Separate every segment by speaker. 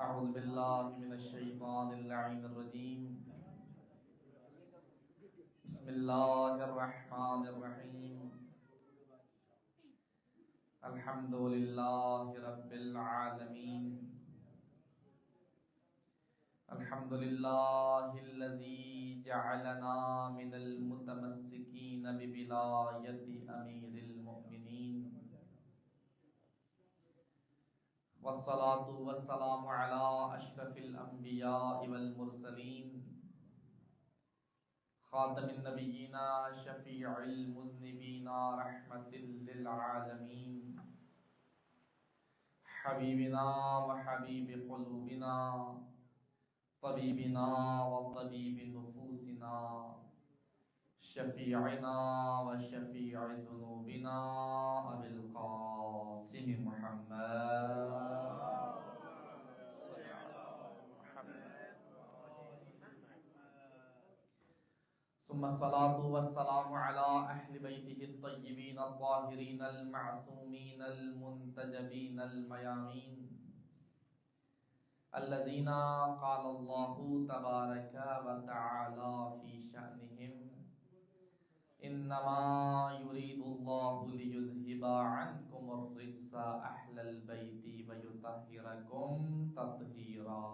Speaker 1: اعوذ باللہ من الشیطان اللعین الرجیم بسم اللہ الرحمن الرحیم الحمد للہ رب العالمین الحمد للہ الذی جعلنا من المتمسکین بولایت امیر المؤمنین والصلاة والسلام على اشرف الانبیاء والمرسلین خاتم النبیین شفیع المذنبین رحمت للعالمین حبیبنا وحبیب قلوبنا طبیبنا وطبیب نفوسنا شفیعنا وشفیع ذنوبنا ابی القاسم محمد ثم الصلاة والسلام على أهل بيته الطيبين الطاهرين المعصومين المنتجبين الميامين الذين قال الله تبارك وتعالى في شأنهم إنما يريد الله ليذهب عنكم الرجس أهل البيت ويطهركم تطهيرا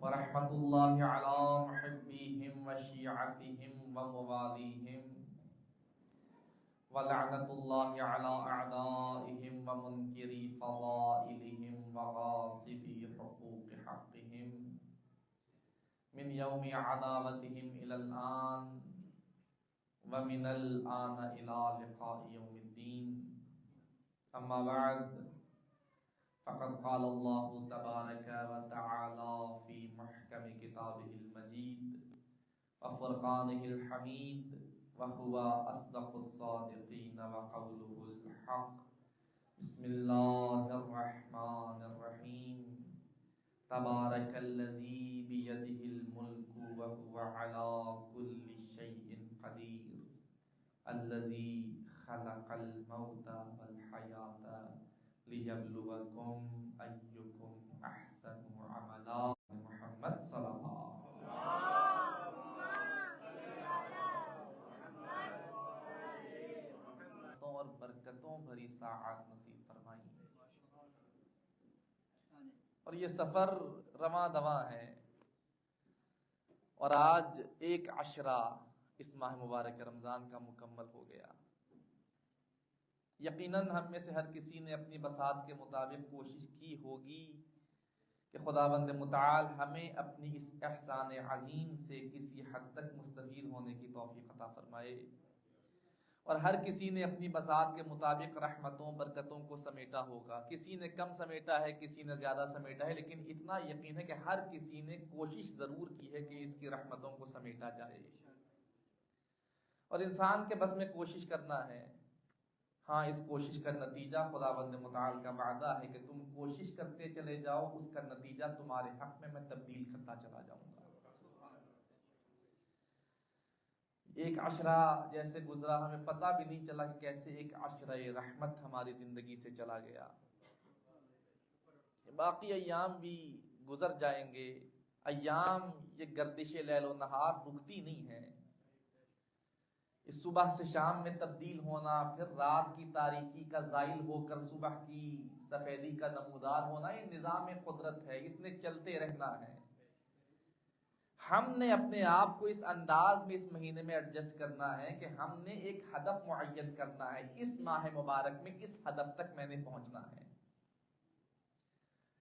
Speaker 1: ورحمت اللہ علی محبیہم وشیعتہم وموالیہم ولعنت اللہ علی اعدائہم ومنکری فضائلہم وغاصبی حقوق حقہم من یوم عداوتہم الی الآن ومن الآن الی لقاء یوم الدین اما بعد فقد قال الله تبارك وتعالى في محكم كتابه المجيد وفرقانه الحميد وهو أصدق الصادقين وقوله الحق بسم الله الرحمن الرحيم تبارك الذي بيده الملك وهو على كل شيء قدير الذي خلق الموت والحياة لیبلوکم ایکم احسن عملا محمد صلی اللہ اور برکتوں بھری ساعات نصیب فرمائی. اور یہ سفر رواں دواں ہے اور آج ایک عشرہ اس ماہ مبارک رمضان کا مکمل ہو گیا. یقیناً ہم میں سے ہر کسی نے اپنی بساط کے مطابق کوشش کی ہوگی کہ خداوند متعال ہمیں اپنی اس احسان عظیم سے کسی حد تک مستفید ہونے کی توفیق عطا فرمائے. اور ہر کسی نے اپنی بساط کے مطابق رحمتوں برکتوں کو سمیٹا ہوگا. کسی نے کم سمیٹا ہے, کسی نے زیادہ سمیٹا ہے, لیکن اتنا یقین ہے کہ ہر کسی نے کوشش ضرور کی ہے کہ اس کی رحمتوں کو سمیٹا جائے. اور انسان کے بس میں کوشش کرنا ہے. ہاں, اس کوشش کا نتیجہ خداوند متعال کا وعدہ ہے کہ تم کوشش کرتے چلے جاؤ, اس کا نتیجہ تمہارے حق میں تبدیل کرتا چلا جاؤں گا. ایک عشرہ جیسے گزرا, ہمیں پتہ بھی نہیں چلا کہ کیسے ایک عشرہ رحمت ہماری زندگی سے چلا گیا. باقی ایام بھی گزر جائیں گے. ایام یہ گردش لیل و نہار رکتی نہیں ہے. اس صبح سے شام میں تبدیل ہونا, پھر رات کی تاریکی کا زائل ہو کر صبح کی سفیدی کا نمودار ہونا, یہ نظام قدرت ہے, اس نے چلتے رہنا ہے. ہم نے اپنے آپ کو اس انداز میں اس مہینے میں ایڈجسٹ کرنا ہے کہ ہم نے ایک ہدف معین کرنا ہے. اس ماہ مبارک میں اس ہدف تک میں نے پہنچنا ہے.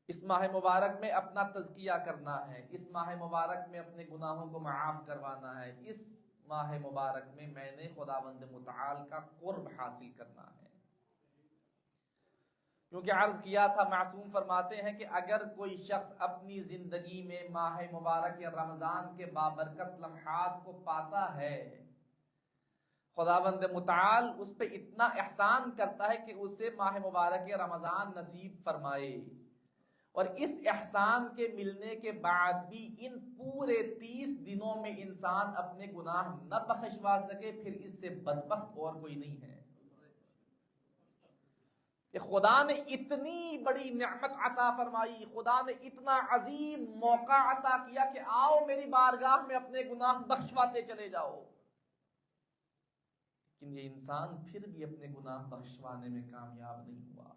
Speaker 1: اس ماہ مبارک میں اپنا تزکیہ کرنا ہے. اس ماہ مبارک میں اپنے گناہوں کو معاف کروانا ہے. اس ماہ مبارک میں میں نے خداوند متعال کا قرب حاصل کرنا ہے. کیونکہ عرض کیا تھا, معصوم فرماتے ہیں کہ اگر کوئی شخص اپنی زندگی میں ماہ مبارک یا رمضان کے بابرکت لمحات کو پاتا ہے, خداوند متعال اس پہ اتنا احسان کرتا ہے کہ اسے ماہ مبارک رمضان نصیب فرمائے. اور اس احسان کے ملنے کے بعد بھی ان پورے 30 دنوں میں انسان اپنے گناہ نہ بخشوا سکے، پھر اس سے بدبخت اور کوئی نہیں ہے کہ خدا نے اتنی بڑی نعمت عطا فرمائی، خدا نے اتنا عظیم موقع عطا کیا کہ آؤ میری بارگاہ میں اپنے گناہ بخشواتے چلے جاؤ، لیکن یہ انسان پھر بھی اپنے گناہ بخشوانے میں کامیاب نہیں ہوا۔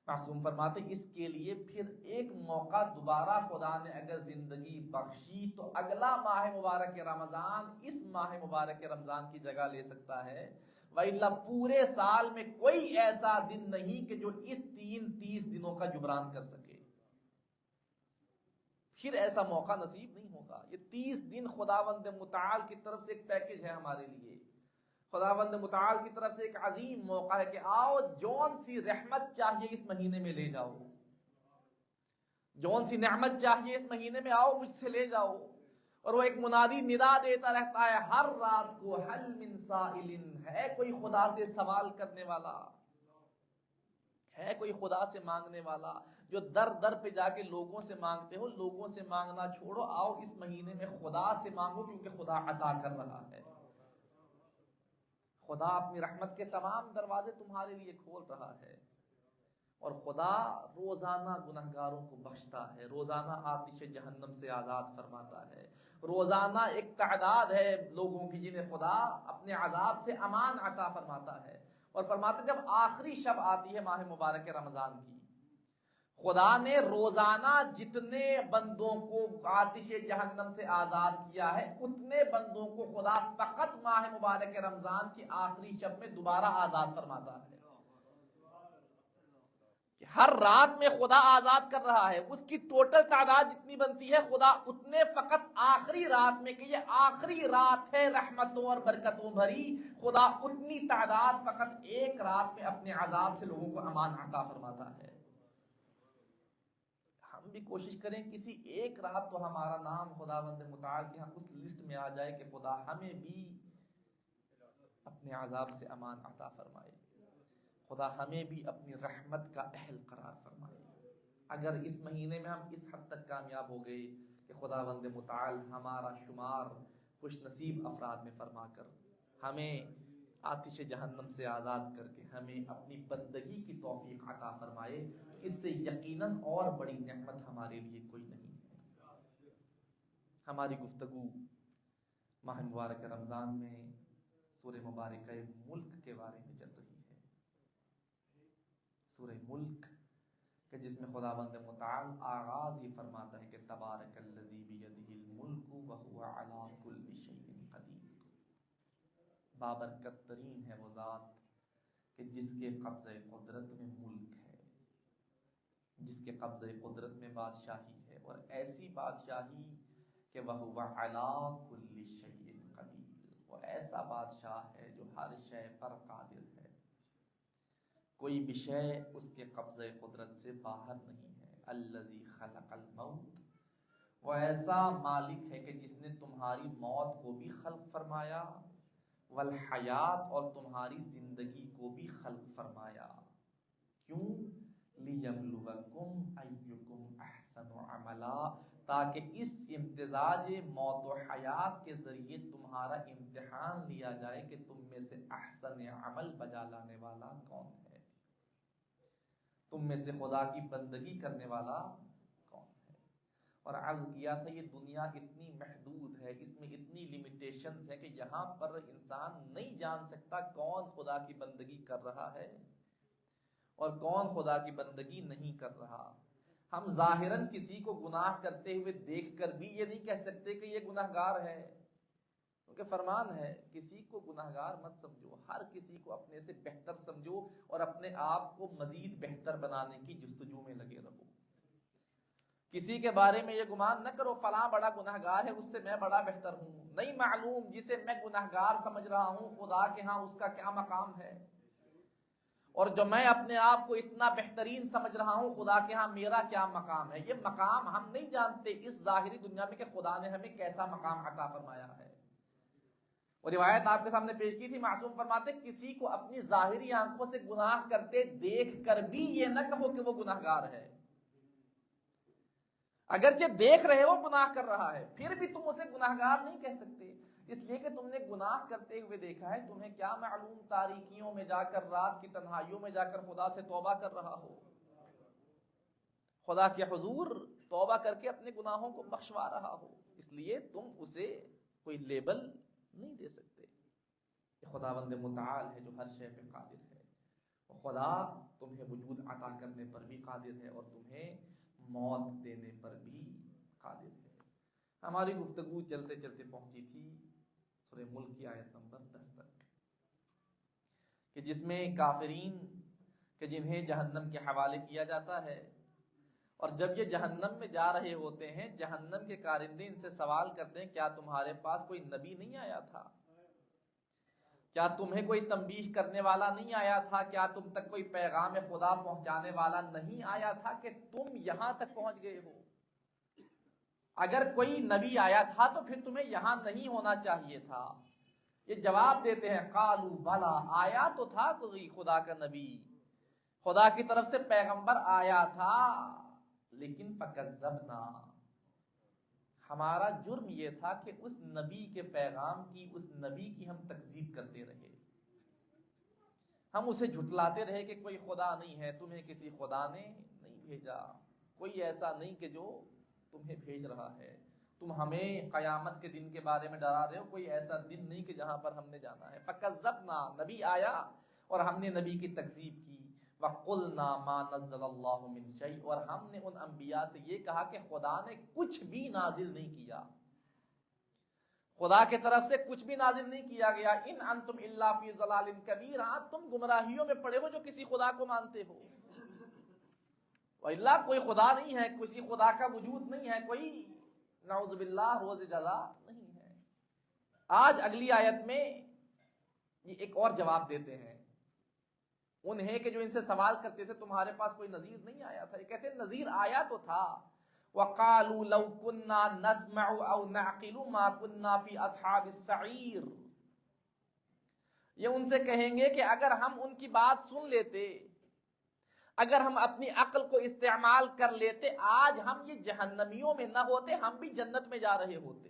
Speaker 1: معصوم فرماتے اس کے لیے پھر ایک موقع دوبارہ خدا نے اگر زندگی بخشی تو اگلا ماہ مبارک رمضان اس ماہ مبارک رمضان کی جگہ لے سکتا ہے، وَإِلَّا پورے سال میں کوئی ایسا دن نہیں کہ جو اس 30 دنوں کا جبران کر سکے، پھر ایسا موقع نصیب نہیں ہوگا۔ یہ 30 دن خداوند متعال کی طرف سے ایک پیکج ہے ہمارے لیے، خداوند متعال کی طرف سے ایک عظیم موقع ہے کہ آؤ جون سی رحمت چاہیے اس مہینے میں لے جاؤ، جون سی نعمت چاہیے اس مہینے میں آؤ مجھ سے لے جاؤ۔ اور وہ ایک منادی ندا دیتا رہتا ہے ہر رات کو، حل من سائل، ہے کوئی خدا سے سوال کرنے والا، ہے کوئی خدا سے مانگنے والا؟ جو در در پہ جا کے لوگوں سے مانگتے ہو، لوگوں سے مانگنا چھوڑو، آؤ اس مہینے میں خدا سے مانگو، کیونکہ خدا عطا کر رہا ہے، خدا اپنی رحمت کے تمام دروازے تمہارے لیے کھول رہا ہے، اور خدا روزانہ گنہگاروں کو بخشتا ہے، روزانہ آتش جہنم سے آزاد فرماتا ہے، روزانہ ایک تعداد ہے لوگوں کی جنہیں خدا اپنے عذاب سے امان عطا فرماتا ہے۔ اور فرماتے جب آخری شب آتی ہے ماہ مبارک رمضان کی، خدا نے روزانہ جتنے بندوں کو آتش جہنم سے آزاد کیا ہے اتنے بندوں کو خدا فقط ماہ مبارک رمضان کی آخری شب میں دوبارہ آزاد فرماتا ہے، کہ ہر رات میں خدا آزاد کر رہا ہے، اس کی ٹوٹل تعداد جتنی بنتی ہے خدا اتنے فقط آخری رات میں، کہ یہ آخری رات ہے رحمتوں اور برکتوں بھری، خدا اتنی تعداد فقط ایک رات میں اپنے عذاب سے لوگوں کو امان عطا فرماتا ہے۔ ہم بھی کوشش کریں کسی ایک رات تو ہمارا نام خداوند متعال کے ہاں اس لسٹ میں آ جائے کہ خدا ہمیں بھی اپنے عذاب سے امان عطا فرمائے، خدا ہمیں بھی اپنی رحمت کا اہل قرار فرمائے۔ اگر اس مہینے میں ہم اس حد تک کامیاب ہو گئے کہ خداوند متعال ہمارا شمار خوش نصیب افراد میں فرما کر ہمیں آتش جہنم سے آزاد کر کے ہمیں اپنی بندگی کی توفیق عطا فرمائے، تو اس سے یقیناً اور بڑی نعمت ہمارے لیے کوئی نہیں ہے۔ ہماری گفتگو ماہ مبارک رمضان میں سورہ مبارکہ ملک کے بارے میں چل رہی ہے، سورہ ملک کہ جس میں خداوند متعال آغاز یہ فرماتا ہے کہ تبارک الذی بیدہ الملک وہو علی کل شیء قدیر، بابرکت ترین ہے وہ ذات کہ جس کے قبضہ قدرت میں ملک ہے، جس کے قبضہ قدرت میں بادشاہی ہے، اور ایسی بادشاہی کہ وہو علی کل شیء قدیر، وہ ایسا بادشاہ ہے جو ہر شے پر قادر ہے، کوئی بھی شے اس کے قبضہ قدرت سے باہر نہیں ہے۔ الذی خلق الموت، وہ ایسا مالک ہے کہ جس نے تمہاری موت کو بھی خلق فرمایا، والحیات، اور تمہاری زندگی کو بھی خلق فرمایا، کیوں؟ لیبلوکم ایکم احسن عملا، تاکہ اس امتزاج موت و حیات کے ذریعے تمہارا امتحان لیا جائے کہ تم میں سے احسن عمل بجا لانے والا کون ہے، تم میں سے خدا کی بندگی کرنے والا کون ہے۔ اور عرض کیا تھا یہ دنیا اتنی محدود ہے، اس میں اتنی لیمیٹیشنز ہیں کہ یہاں پر انسان نہیں جان سکتا کون خدا کی بندگی کر رہا ہے اور کون خدا کی بندگی نہیں کر رہا۔ ہم ظاہراً کسی کو گناہ کرتے ہوئے دیکھ کر بھی یہ نہیں کہہ سکتے کہ یہ گناہگار ہے، کیونکہ فرمان ہے کسی کو گناہگار مت سمجھو، ہر کسی کو اپنے سے بہتر سمجھو اور اپنے آپ کو مزید بہتر بنانے کی جستجو میں لگے رہو۔ کسی کے بارے میں یہ گمان نہ کرو فلاں بڑا گناہگار ہے اس سے میں بڑا بہتر ہوں، نہیں معلوم جسے میں گناہگار سمجھ رہا ہوں خدا کے ہاں اس کا کیا مقام ہے، اور جو میں اپنے آپ کو اتنا بہترین سمجھ رہا ہوں خدا کے ہاں میرا کیا مقام ہے۔ یہ مقام ہم نہیں جانتے اس ظاہری دنیا میں کہ خدا نے ہمیں کیسا مقام عطا فرمایا ہے۔ اور روایت آپ کے سامنے پیش کی تھی، معصوم فرماتے کسی کو اپنی ظاہری آنکھوں سے گناہ کرتے دیکھ کر بھی یہ نہ کہو کہ وہ گناہگار ہے، اگرچہ دیکھ رہے ہو گناہ کر رہا ہے، پھر بھی تم اسے گناہگار نہیں کہہ سکتے، اس لیے کہ تم نے گناہ کرتے ہوئے دیکھا ہے۔ تمہیں کیا معلوم تاریکیوں میں جا کر، رات کی تنہائیوں میں جا کر خدا سے توبہ کر رہا ہو، خدا کے حضور توبہ کر کے اپنے گناہوں کو بخشوا رہا ہو، اس لیے تم اسے کوئی لیبل نہیں دے سکتے۔ خداوند متعال ہے جو ہر شے پہ قادر ہے، خدا تمہیں وجود عطا کرنے پر بھی قادر ہے اور تمہیں موت دینے پر بھی قادر ہے۔ ہماری گفتگو چلتے چلتے پہنچی تھی سورہ ملک کی آیت نمبر 10 تک، کہ جس میں کافرین کہ جنہیں جہنم کے حوالے کیا جاتا ہے، اور جب یہ جہنم میں جا رہے ہوتے ہیں، جہنم کے کارندے ان سے سوال کرتے ہیں کیا تمہارے پاس کوئی نبی نہیں آیا تھا؟ کیا تمہیں کوئی تنبیہ کرنے والا نہیں آیا تھا؟ کیا تم تک کوئی پیغام خدا پہنچانے والا نہیں آیا تھا کہ تم یہاں تک پہنچ گئے ہو؟ اگر کوئی نبی آیا تھا تو پھر تمہیں یہاں نہیں ہونا چاہیے تھا۔ یہ جواب دیتے ہیں قالوا بلا، آیا تو تھا کوئی خدا کا نبی، خدا کی طرف سے پیغمبر آیا تھا، لیکن فکذبنا، ہمارا جرم یہ تھا کہ اس نبی کے پیغام کی، اس نبی کی ہم تکذیب کرتے رہے، ہم اسے جھٹلاتے رہے کہ کوئی خدا نہیں ہے، تمہیں کسی خدا نے نہیں بھیجا، کوئی ایسا نہیں کہ جو تمہیں بھیج رہا ہے، تم ہمیں قیامت کے دن کے بارے میں ڈرا رہے ہو، کوئی ایسا دن نہیں کہ جہاں پر ہم نے جانا ہے۔ فکذبنا، نبی آیا اور ہم نے نبی کی تکذیب کی۔ وَقُلْنَا مَا نَزَّلَ اللَّهُ مِن شَيْءٍ، اور ہم نے ان انبیاء سے یہ کہا کہ خدا نے کچھ بھی نازل نہیں کیا، خدا کے طرف سے کچھ بھی نازل نہیں کیا گیا۔ ان انتم الا فی ضلال کبیر، ہاں تم گمراہیوں میں پڑے ہو جو کسی خدا کو مانتے ہو، وَإِلَّا کوئی خدا نہیں ہے، کسی خدا کا وجود نہیں ہے، کوئی نعوذ باللہ روز جزا نہیں ہے۔ آج اگلی آیت میں یہ ایک اور جواب دیتے ہیں انہیں کہ جو ان سے سوال کرتے تھے تمہارے پاس کوئی نذیر نہیں آیا تھا، یہ کہتے ہیں نذیر آیا تو تھا۔ وَقَالُوا لَوْ كُنَّا نَسْمَعُ أَوْ نَعْقِلُ مَا كُنَّا فِي أَصْحَابِ السَّعِيرِ، یہ ان سے کہیں گے کہ اگر ہم ان کی بات سن لیتے، اگر ہم اپنی عقل کو استعمال کر لیتے، آج ہم یہ جہنمیوں میں نہ ہوتے، ہم بھی جنت میں جا رہے ہوتے۔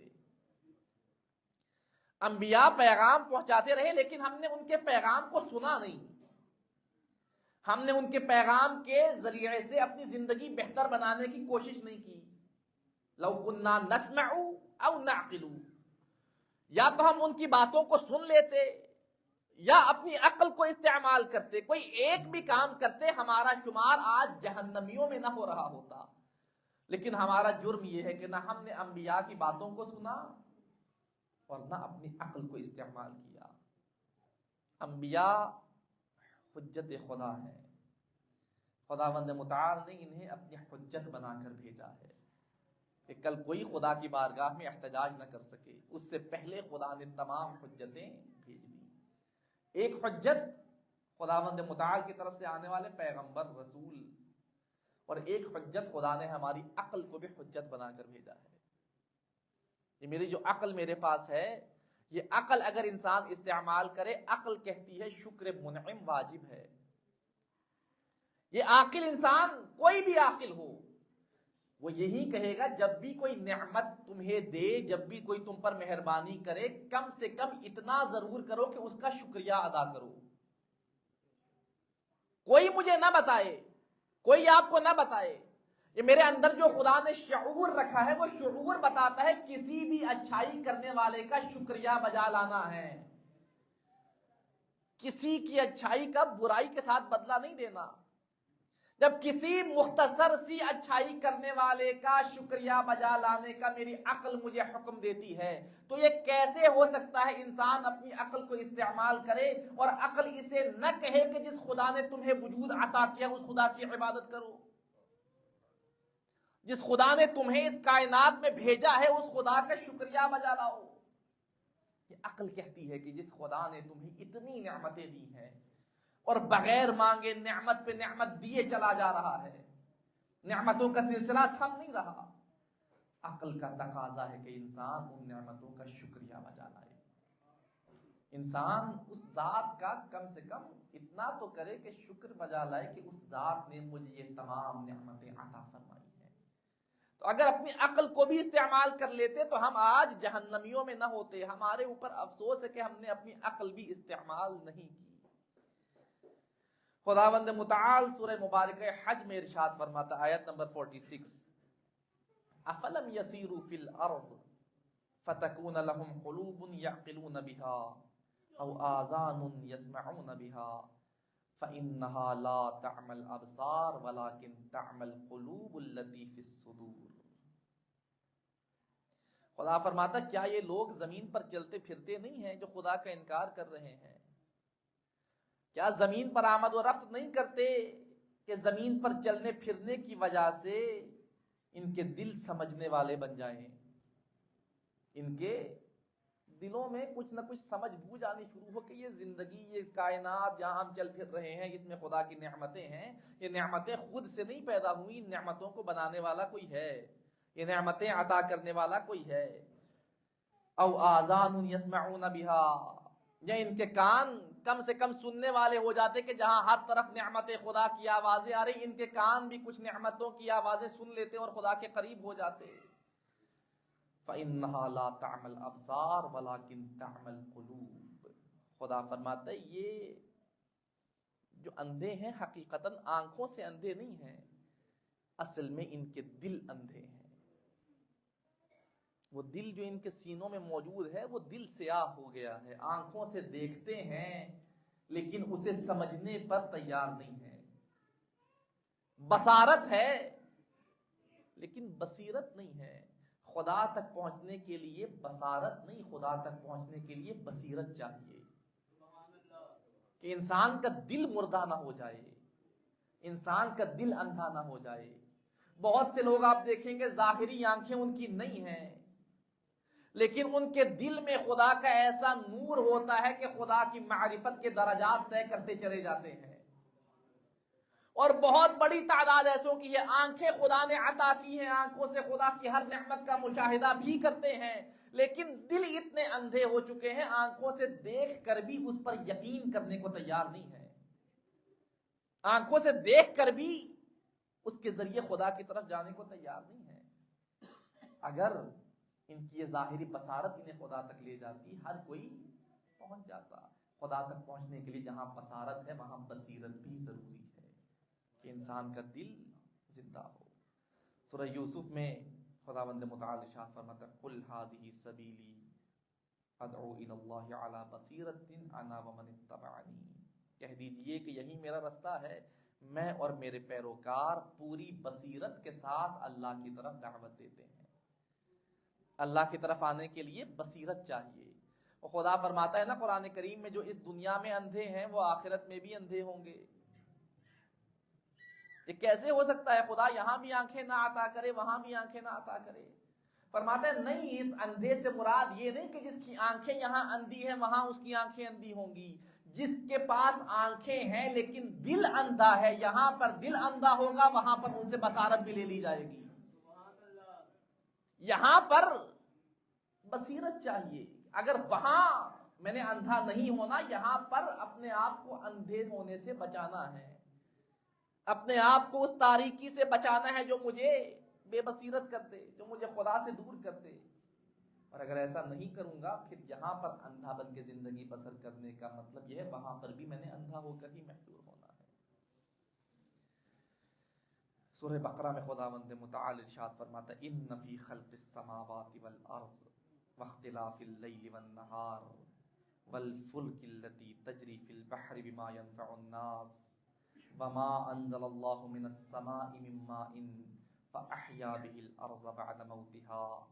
Speaker 1: انبیاء پیغام پہنچاتے رہے لیکن ہم نے ان کے پیغام کو سنا نہیں، ہم نے ان کے پیغام کے ذریعے سے اپنی زندگی بہتر بنانے کی کوشش نہیں کی۔ لو كنا نسمع او نعقل، یا تو ہم ان کی باتوں کو سن لیتے یا اپنی عقل کو استعمال کرتے، کوئی ایک بھی کام کرتے، ہمارا شمار آج جہنمیوں میں نہ ہو رہا ہوتا۔ لیکن ہمارا جرم یہ ہے کہ نہ ہم نے انبیاء کی باتوں کو سنا اور نہ اپنی عقل کو استعمال کیا۔ انبیاء حجت خدا ہے، خداوند متعال نے انہیں اپنی حجت بنا کر بھیجا ہے کہ کل کوئی خدا کی بارگاہ میں احتجاج نہ کر سکے، اس سے پہلے خدا نے تمام حجتیں بھیج دی۔ ایک حجت خداوند متعال کی طرف سے آنے والے پیغمبر رسول، اور ایک حجت خدا نے ہماری عقل کو بھی حجت بنا کر بھیجا ہے۔ یہ میری جو عقل میرے پاس ہے، یہ عقل اگر انسان استعمال کرے، عقل کہتی ہے شکر منعم واجب ہے۔ یہ عاقل انسان، کوئی بھی عاقل ہو، وہ یہی کہے گا جب بھی کوئی نعمت تمہیں دے، جب بھی کوئی تم پر مہربانی کرے، کم سے کم اتنا ضرور کرو کہ اس کا شکریہ ادا کرو۔ کوئی مجھے نہ بتائے، کوئی آپ کو نہ بتائے، یہ میرے اندر جو خدا نے شعور رکھا ہے وہ شعور بتاتا ہے کسی بھی اچھائی کرنے والے کا شکریہ بجا لانا ہے، کسی کی اچھائی کا برائی کے ساتھ بدلہ نہیں دینا۔ جب کسی مختصر سی اچھائی کرنے والے کا شکریہ بجا لانے کا میری عقل مجھے حکم دیتی ہے، تو یہ کیسے ہو سکتا ہے انسان اپنی عقل کو استعمال کرے اور عقل اسے نہ کہے کہ جس خدا نے تمہیں وجود عطا کیا اس خدا کی عبادت کرو، جس خدا نے تمہیں اس کائنات میں بھیجا ہے اس خدا کا شکریہ بجا لاؤ۔ یہ عقل کہتی ہے کہ جس خدا نے تمہیں اتنی نعمتیں دی ہیں اور بغیر مانگے نعمت پہ نعمت دیے چلا جا رہا ہے، نعمتوں کا سلسلہ تھم نہیں رہا، عقل کا تقاضا ہے کہ انسان ان نعمتوں کا شکریہ بجا لائے، انسان اس ذات کا کم سے کم اتنا تو کرے کہ شکر بجا لائے کہ اس ذات نے مجھے یہ تمام نعمتیں عطا فرمائی ہیں۔ تو اگر اپنی عقل کو بھی استعمال کر لیتے تو ہم آج جہنمیوں میں نہ ہوتے. ہمارے اوپر افسوس ہے کہ ہم نے اپنی عقل بھی استعمال نہیں کی. خداوند متعال سورہ مبارکہ حج میں ارشاد فرماتا، آیت نمبر 46، افلم یسیروا فی الارض فتکون لهم قلوب یعقلون بها او آذان یسمعون بها فإنها لا تعمى الابصار ولكن تعمى القلوب التي في الصدور. خدا فرماتا کیا یہ لوگ زمین پر چلتے پھرتے نہیں ہیں جو خدا کا انکار کر رہے ہیں؟ کیا زمین پر آمد و رفت نہیں کرتے کہ زمین پر چلنے پھرنے کی وجہ سے ان کے دل سمجھنے والے بن جائیں، ان کے دلوں میں کچھ نہ کچھ سمجھ بوجھ آنی شروع ہو کہ یہ زندگی، یہ کائنات جہاں ہم چل پھر رہے ہیں، اس میں خدا کی نعمتیں ہیں. یہ نعمتیں خود سے نہیں پیدا ہوئی، ان نعمتوں کو بنانے والا کوئی ہے، یہ نعمتیں عطا کرنے والا کوئی ہے. او آذان یسمعون بها، یا ان کے کان کم سے کم سننے والے ہو جاتے کہ جہاں ہر طرف نعمت خدا کی آوازیں آ رہی، ان کے کان بھی کچھ نعمتوں کی آوازیں سن لیتے اور خدا کے قریب ہو جاتے. فَإِنَّهَا لَا تَعْمَى الْأَبْصَارُ وَلَكِنْ تَعْمَى الْقُلُوبُ. خدا فرماتا ہے یہ جو اندھے ہیں حقیقتاً آنکھوں سے اندھے نہیں ہیں، اصل میں ان کے دل اندھے ہیں. وہ دل جو ان کے سینوں میں موجود ہے وہ دل سیاہ ہو گیا ہے. آنکھوں سے دیکھتے ہیں لیکن اسے سمجھنے پر تیار نہیں ہے. بصارت ہے لیکن بصیرت نہیں ہے. خدا تک پہنچنے کے لیے بصارت نہیں، خدا تک پہنچنے کے لیے بصیرت چاہیے کہ انسان کا دل مردہ نہ ہو جائے، انسان کا دل اندھا نہ ہو جائے. بہت سے لوگ آپ دیکھیں گے ظاہری آنکھیں ان کی نہیں ہیں لیکن ان کے دل میں خدا کا ایسا نور ہوتا ہے کہ خدا کی معرفت کے درجات طے کرتے چلے جاتے ہیں. اور بہت بڑی تعداد ایسوں کی ہے، آنکھیں خدا نے عطا کی ہیں، آنکھوں سے خدا کی ہر نعمت کا مشاہدہ بھی کرتے ہیں لیکن دل اتنے اندھے ہو چکے ہیں آنکھوں سے دیکھ کر بھی اس پر یقین کرنے کو تیار نہیں ہے. آنکھوں سے دیکھ کر بھی اس کے ذریعے خدا کی طرف جانے کو تیار نہیں ہے. اگر ان کی یہ ظاہری بصارت انہیں خدا تک لے جاتی ہر کوئی پہنچ جاتا. خدا تک پہنچنے کے لیے جہاں بصارت ہے وہاں بصیرت بھی ضروری ہے کہ انسان کا دل زندہ ہو. سورہ یوسف میں خداوند متعال ارشاد فرماتا ہے قل ھذہ سبیلی ادعو الی اللہ علی بصیرۃ انا ومن اتبعنی. کہہ دیجئے کہ یہی میرا رستہ ہے، میں اور میرے پیروکار پوری بصیرت کے ساتھ اللہ کی طرف دعوت دیتے ہیں. اللہ کی طرف آنے کے لیے بصیرت چاہیے. اور خدا فرماتا ہے نا قرآن کریم میں جو اس دنیا میں اندھے ہیں وہ آخرت میں بھی اندھے ہوں گے. یہ کیسے ہو سکتا ہے؟ خدا یہاں بھی آنکھیں نہ عطا کرے وہاں بھی آنکھیں نہ عطا کرے. فرماتا ہے نہیں، اس اندھے سے مراد یہ نہیں کہ جس کی آنکھیں یہاں اندھی ہیں وہاں اس کی آنکھیں اندھی ہوں گی. جس کے پاس آنکھیں ہیں لیکن دل اندھا ہے، یہاں پر دل اندھا ہوگا وہاں پر ان سے بصارت بھی لے لی جائے گی. یہاں پر بصیرت چاہیے. اگر وہاں میں نے اندھا نہیں ہونا، یہاں پر اپنے آپ کو اندھے ہونے سے بچانا ہے، اپنے آپ کو اس تاریکی سے بچانا ہے جو مجھے بے بصیرت کر دے، جو مجھے خدا سے دور کر دے. اور اگر ایسا نہیں کروں گا پھر یہاں پر اندھا بن کے زندگی بسر کرنے کا مطلب یہ ہے وہاں پر بھی میں نے اندھا ہو کر ہی محصور ہونا ہے. سورہ بقرہ میں خداوند متعال ارشاد فرماتا ہے ان فی خلق السماوات والارض واختلاف اللیل والنہار والفلک التي تجری فی البحر بما ينفع الناس وما انزل اللہ من السماء من ماء فاحیا به الارض بعد موتها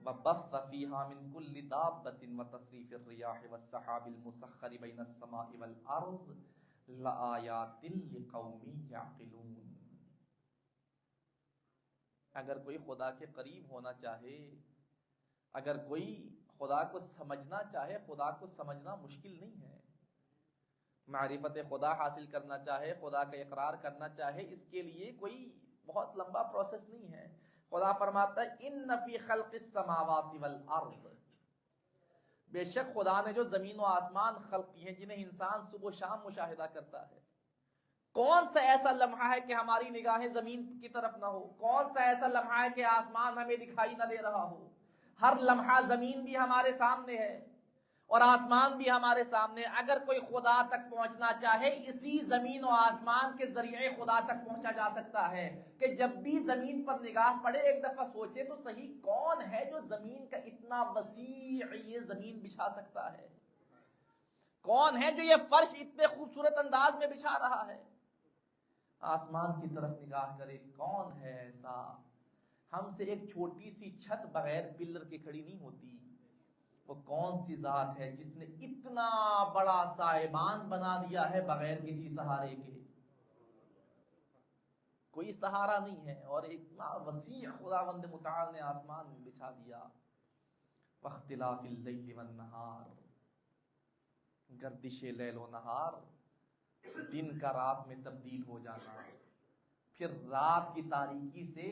Speaker 1: وبث فيها من كل دابة وتصريف الرياح والسحاب المسخر بين السماء والارض لآیات لقوم یعقلون. اگر کوئی خدا کے قریب ہونا چاہے، اگر کوئی خدا کو سمجھنا چاہے، خدا کو سمجھنا مشکل نہیں ہے. معرفت خدا حاصل کرنا چاہے، خدا کا اقرار کرنا چاہے، اس کے لیے کوئی بہت لمبا پروسیس نہیں ہے. خدا فرماتا ہے ان فی خلق السماوات والارض، بے شک خدا نے جو زمین و آسمان خلق کی ہیں جنہیں انسان صبح و شام مشاہدہ کرتا ہے، کون سا ایسا لمحہ ہے کہ ہماری نگاہیں زمین کی طرف نہ ہو؟ کون سا ایسا لمحہ ہے کہ آسمان ہمیں دکھائی نہ دے رہا ہو؟ ہر لمحہ زمین بھی ہمارے سامنے ہے اور آسمان بھی ہمارے سامنے. اگر کوئی خدا تک پہنچنا چاہے اسی زمین و آسمان کے ذریعے خدا تک پہنچا جا سکتا ہے. کہ جب بھی زمین پر نگاہ پڑے ایک دفعہ سوچے تو صحیح کون ہے جو زمین کا اتنا وسیع یہ زمین بچھا سکتا ہے؟ کون ہے جو یہ فرش اتنے خوبصورت انداز میں بچھا رہا ہے؟ آسمان کی طرف نگاہ کرے، کون ہے ایسا؟ ہم سے ایک چھوٹی سی چھت بغیر پلر کے کھڑی نہیں ہوتی. وہ کون سی ذات ہے جس نے اتنا بڑا سائبان بنا دیا ہے بغیر کسی سہارے کے؟ کوئی سہارا نہیں ہے، اور اتنا وسیع خداوند متعال نے آسمان میں بچھا دیا. واختلاف اللیل والنہار، گردش لیل و نہار، دن کا رات میں تبدیل ہو جانا، پھر رات کی تاریکی سے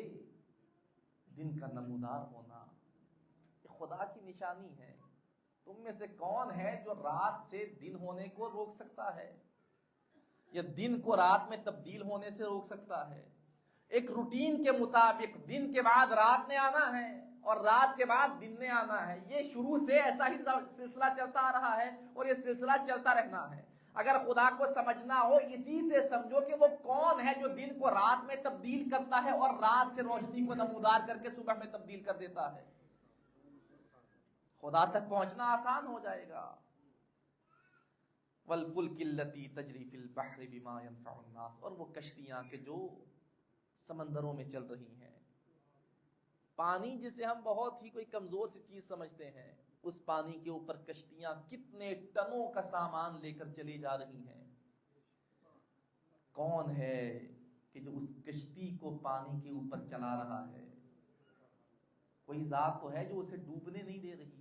Speaker 1: دن کا نمودار ہونا، یہ خدا کی نشانی ہے. تم میں سے کون ہے جو رات سے دن ہونے کو روک سکتا ہے یا دن کو رات میں تبدیل ہونے سے روک سکتا ہے؟ ایک روٹین کے مطابق دن کے بعد رات نے آنا ہے اور رات کے بعد دن نے آنا ہے. یہ شروع سے ایسا ہی سلسلہ چلتا آ رہا ہے اور یہ سلسلہ چلتا رہنا ہے. اگر خدا کو سمجھنا ہو اسی سے سمجھو کہ وہ کون ہے جو دن کو رات میں تبدیل کرتا ہے اور رات سے روشنی کو نمودار کر کے صبح میں تبدیل کر دیتا ہے. خدا تک پہنچنا آسان ہو جائے گا. والفلک التی تجری فی البحر بما ينفع الناس، اور وہ کشتیاں کہ جو سمندروں میں چل رہی ہیں. پانی جسے ہم بہت ہی کوئی کمزور سی چیز سمجھتے ہیں، اس پانی کے اوپر کشتیاں کتنے ٹنوں کا سامان لے کر چلی جا رہی ہیں. کون ہے کہ جو اس کشتی کو پانی کے اوپر چلا رہا ہے؟ کوئی ذات تو ہے جو اسے ڈوبنے نہیں دے رہی.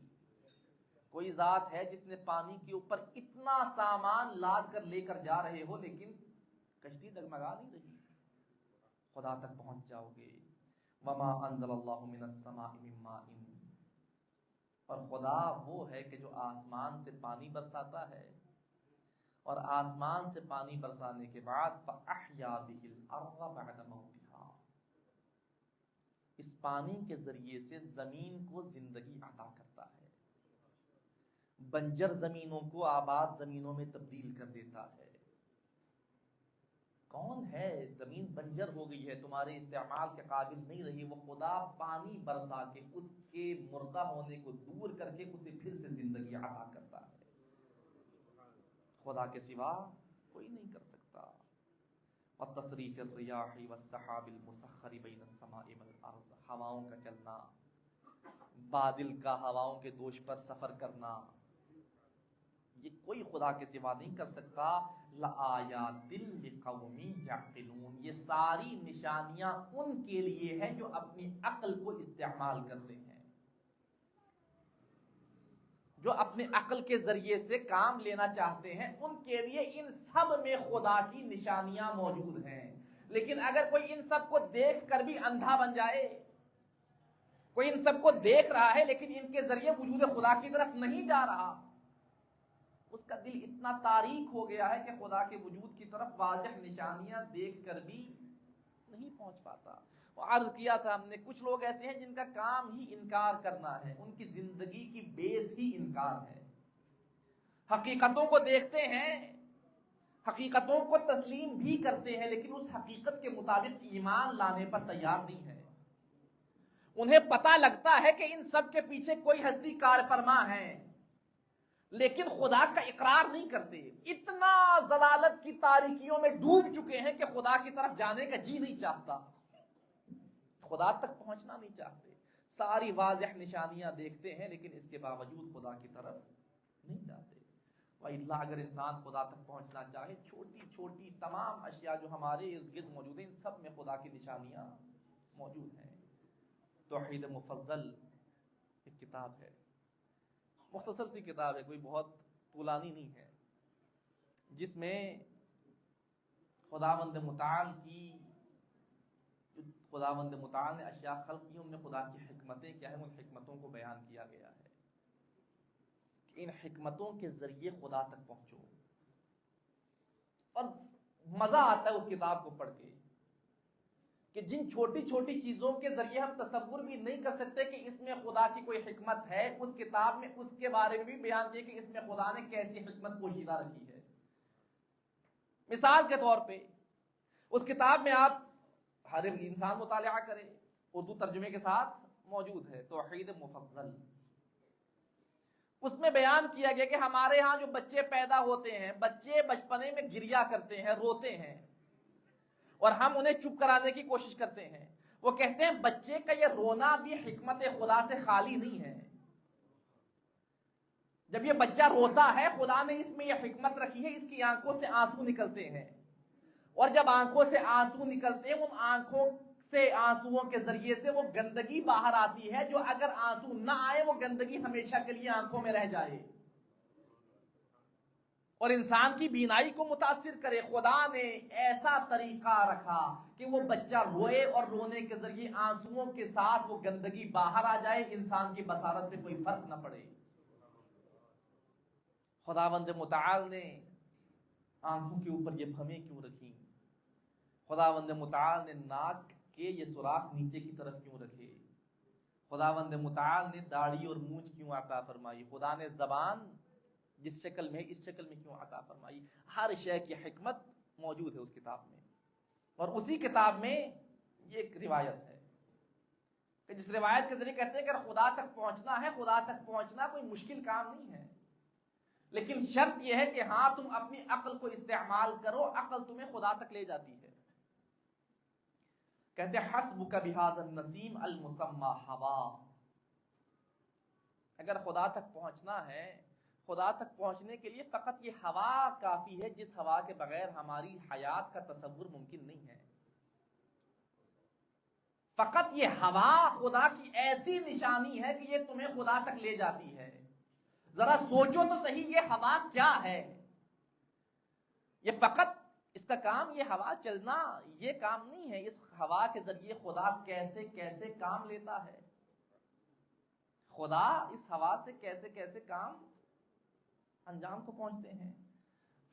Speaker 1: کوئی ذات ہے جس نے پانی کے اوپر اتنا سامان لاد کر لے کر جا رہے ہو لیکن کشتی ڈگمگا نہیں رہی. خدا تک پہنچ جاؤ گے. وما انزل اللہ من السماء من ماء، اور خدا وہ ہے کہ جو آسمان سے پانی برساتا ہے اور آسمان سے پانی برسانے کے بعد فاحیا به الارض بعد موتها، اس پانی کے ذریعے سے زمین کو زندگی عطا کرتا ہے، بنجر زمینوں کو آباد زمینوں میں تبدیل کر دیتا ہے. کون ہے؟ زمین بنجر ہو گئی ہے، تمہارے استعمال کے قابل نہیں رہی، وہ خدا پانی برسا کے اس کے مردہ ہونے کو دور کر کے اسے پھر سے زندگی عطا کرتا ہے. خدا کے سوا کوئی نہیں کر سکتا. وتصریف الریاح والسحاب المسخر بین السماء والارض، ہواؤں کا چلنا، بادل کا ہواؤں کے دوش پر سفر کرنا، یہ کوئی خدا کے سوا نہیں کر سکتا. لآیات لقوم یعقلون، یہ ساری نشانیاں ان کے لیے ہیں جو اپنی عقل کو استعمال کرتے ہیں، جو اپنے عقل کے ذریعے سے کام لینا چاہتے ہیں. ان کے لیے ان سب میں خدا کی نشانیاں موجود ہیں. لیکن اگر کوئی ان سب کو دیکھ کر بھی اندھا بن جائے، کوئی ان سب کو دیکھ رہا ہے لیکن ان کے ذریعے وجود خدا کی طرف نہیں جا رہا، اس کا دل اتنا تاریک ہو گیا ہے کہ خدا کے وجود کی طرف واضح نشانیاں دیکھ کر بھی نہیں پہنچ پاتا. عرض کیا تھا ہم نے، کچھ لوگ ایسے ہیں جن کا کام ہی انکار کرنا ہے، ان کی زندگی کی بیس ہی انکار ہے. حقیقتوں کو دیکھتے ہیں، حقیقتوں کو تسلیم بھی کرتے ہیں، لیکن اس حقیقت کے مطابق ایمان لانے پر تیار نہیں ہے. انہیں پتہ لگتا ہے کہ ان سب کے پیچھے کوئی ہستی کار فرما ہے، لیکن خدا کا اقرار نہیں کرتے. اتنا ضلالت کی تاریکیوں میں ڈوب چکے ہیں کہ خدا کی طرف جانے کا جی نہیں چاہتا، خدا تک پہنچنا نہیں چاہتے. ساری واضح نشانیاں دیکھتے ہیں لیکن اس کے باوجود خدا کی طرف نہیں جاتے. وَإِلَّا اگر انسان خدا تک پہنچنا چاہے، چھوٹی چھوٹی تمام اشیاء جو ہمارے ارد گرد موجود ہیں ان سب میں خدا کی نشانیاں موجود ہیں. توحید مفضل ایک کتاب ہے، مختصر سی کتاب ہے، کوئی بہت طولانی نہیں ہے، جس میں خداوند متعال کی، خداوند متعال نے اشیاء خلق کی، ان میں خدا کی حکمتیں کیا ہیں، ان حکمتوں کو بیان کیا گیا ہے کہ ان حکمتوں کے ذریعے خدا تک پہنچو. اور مزہ آتا ہے اس کتاب کو پڑھ کے کہ جن چھوٹی چھوٹی چیزوں کے ذریعے ہم تصور بھی نہیں کر سکتے کہ اس میں خدا کی کوئی حکمت ہے، اس کتاب میں اس کے بارے میں بھی بیان دیا کہ اس میں خدا نے کیسی حکمت پوشیدہ رکھی ہے۔ مثال کے طور پہ اس کتاب میں آپ ہر انسان مطالعہ کرے، اردو ترجمے کے ساتھ موجود ہے، توحید مفضل۔ اس میں بیان کیا گیا کہ ہمارے ہاں جو بچے پیدا ہوتے ہیں، بچے بچپنے میں گریا کرتے ہیں، روتے ہیں، اور ہم انہیں چپ کرانے کی کوشش کرتے ہیں۔ وہ کہتے ہیں بچے کا یہ رونا بھی حکمت خدا سے خالی نہیں ہے۔ جب یہ بچہ روتا ہے، خدا نے اس میں یہ حکمت رکھی ہے، اس کی آنکھوں سے آنسو نکلتے ہیں، اور جب آنکھوں سے آنسو نکلتے ہیں، ان آنکھوں سے آنسوؤں کے ذریعے سے وہ گندگی باہر آتی ہے، جو اگر آنسو نہ آئے وہ گندگی ہمیشہ کے لیے آنکھوں میں رہ جائے اور انسان کی بینائی کو متاثر کرے۔ خدا نے ایسا طریقہ رکھا کہ وہ بچہ روئے اور رونے کے ذریعے آنسوؤں کے ساتھ وہ گندگی باہر آ جائے، انسان کی بصارت پہ کوئی فرق نہ پڑے۔ خداوند متعال نے آنکھوں کے اوپر یہ بھمیں کیوں رکھی؟ خداوند متعال نے ناک کے یہ سوراخ نیچے کی طرف کیوں رکھے؟ خداوند متعال نے داڑھی اور مونچھ کیوں عطا فرمائی؟ خدا نے زبان جس شکل میں اس شکل میں کیوں عطا فرمائی؟ ہر شے کی حکمت موجود ہے اس کتاب میں، اور اسی کتاب میں یہ ایک روایت ہے کہ جس روایت کے ذریعے کہتے ہیں کہ اگر خدا تک پہنچنا ہے، خدا تک پہنچنا کوئی مشکل کام نہیں ہے، لیکن شرط یہ ہے کہ ہاں تم اپنی عقل کو استعمال کرو، عقل تمہیں خدا تک لے جاتی ہے۔ کہتے ہیں حسبک بہذا النسیم المسمى ہوا۔ اگر خدا تک پہنچنا ہے، خدا تک پہنچنے کے لیے فقط یہ ہوا کافی ہے، جس ہوا کے بغیر ہماری حیات کا تصور ممکن نہیں ہے۔ فقط یہ ہوا خدا کی ایسی نشانی ہے کہ یہ تمہیں خدا تک لے جاتی ہے۔ ذرا سوچو تو صحیح، یہ ہوا کیا ہے؟ یہ فقط اس کا کام یہ ہوا چلنا یہ کام نہیں ہے، اس ہوا کے ذریعے خدا کیسے کیسے کام لیتا ہے، خدا اس ہوا سے کیسے کیسے کام انجام کو پہنچتے ہیں۔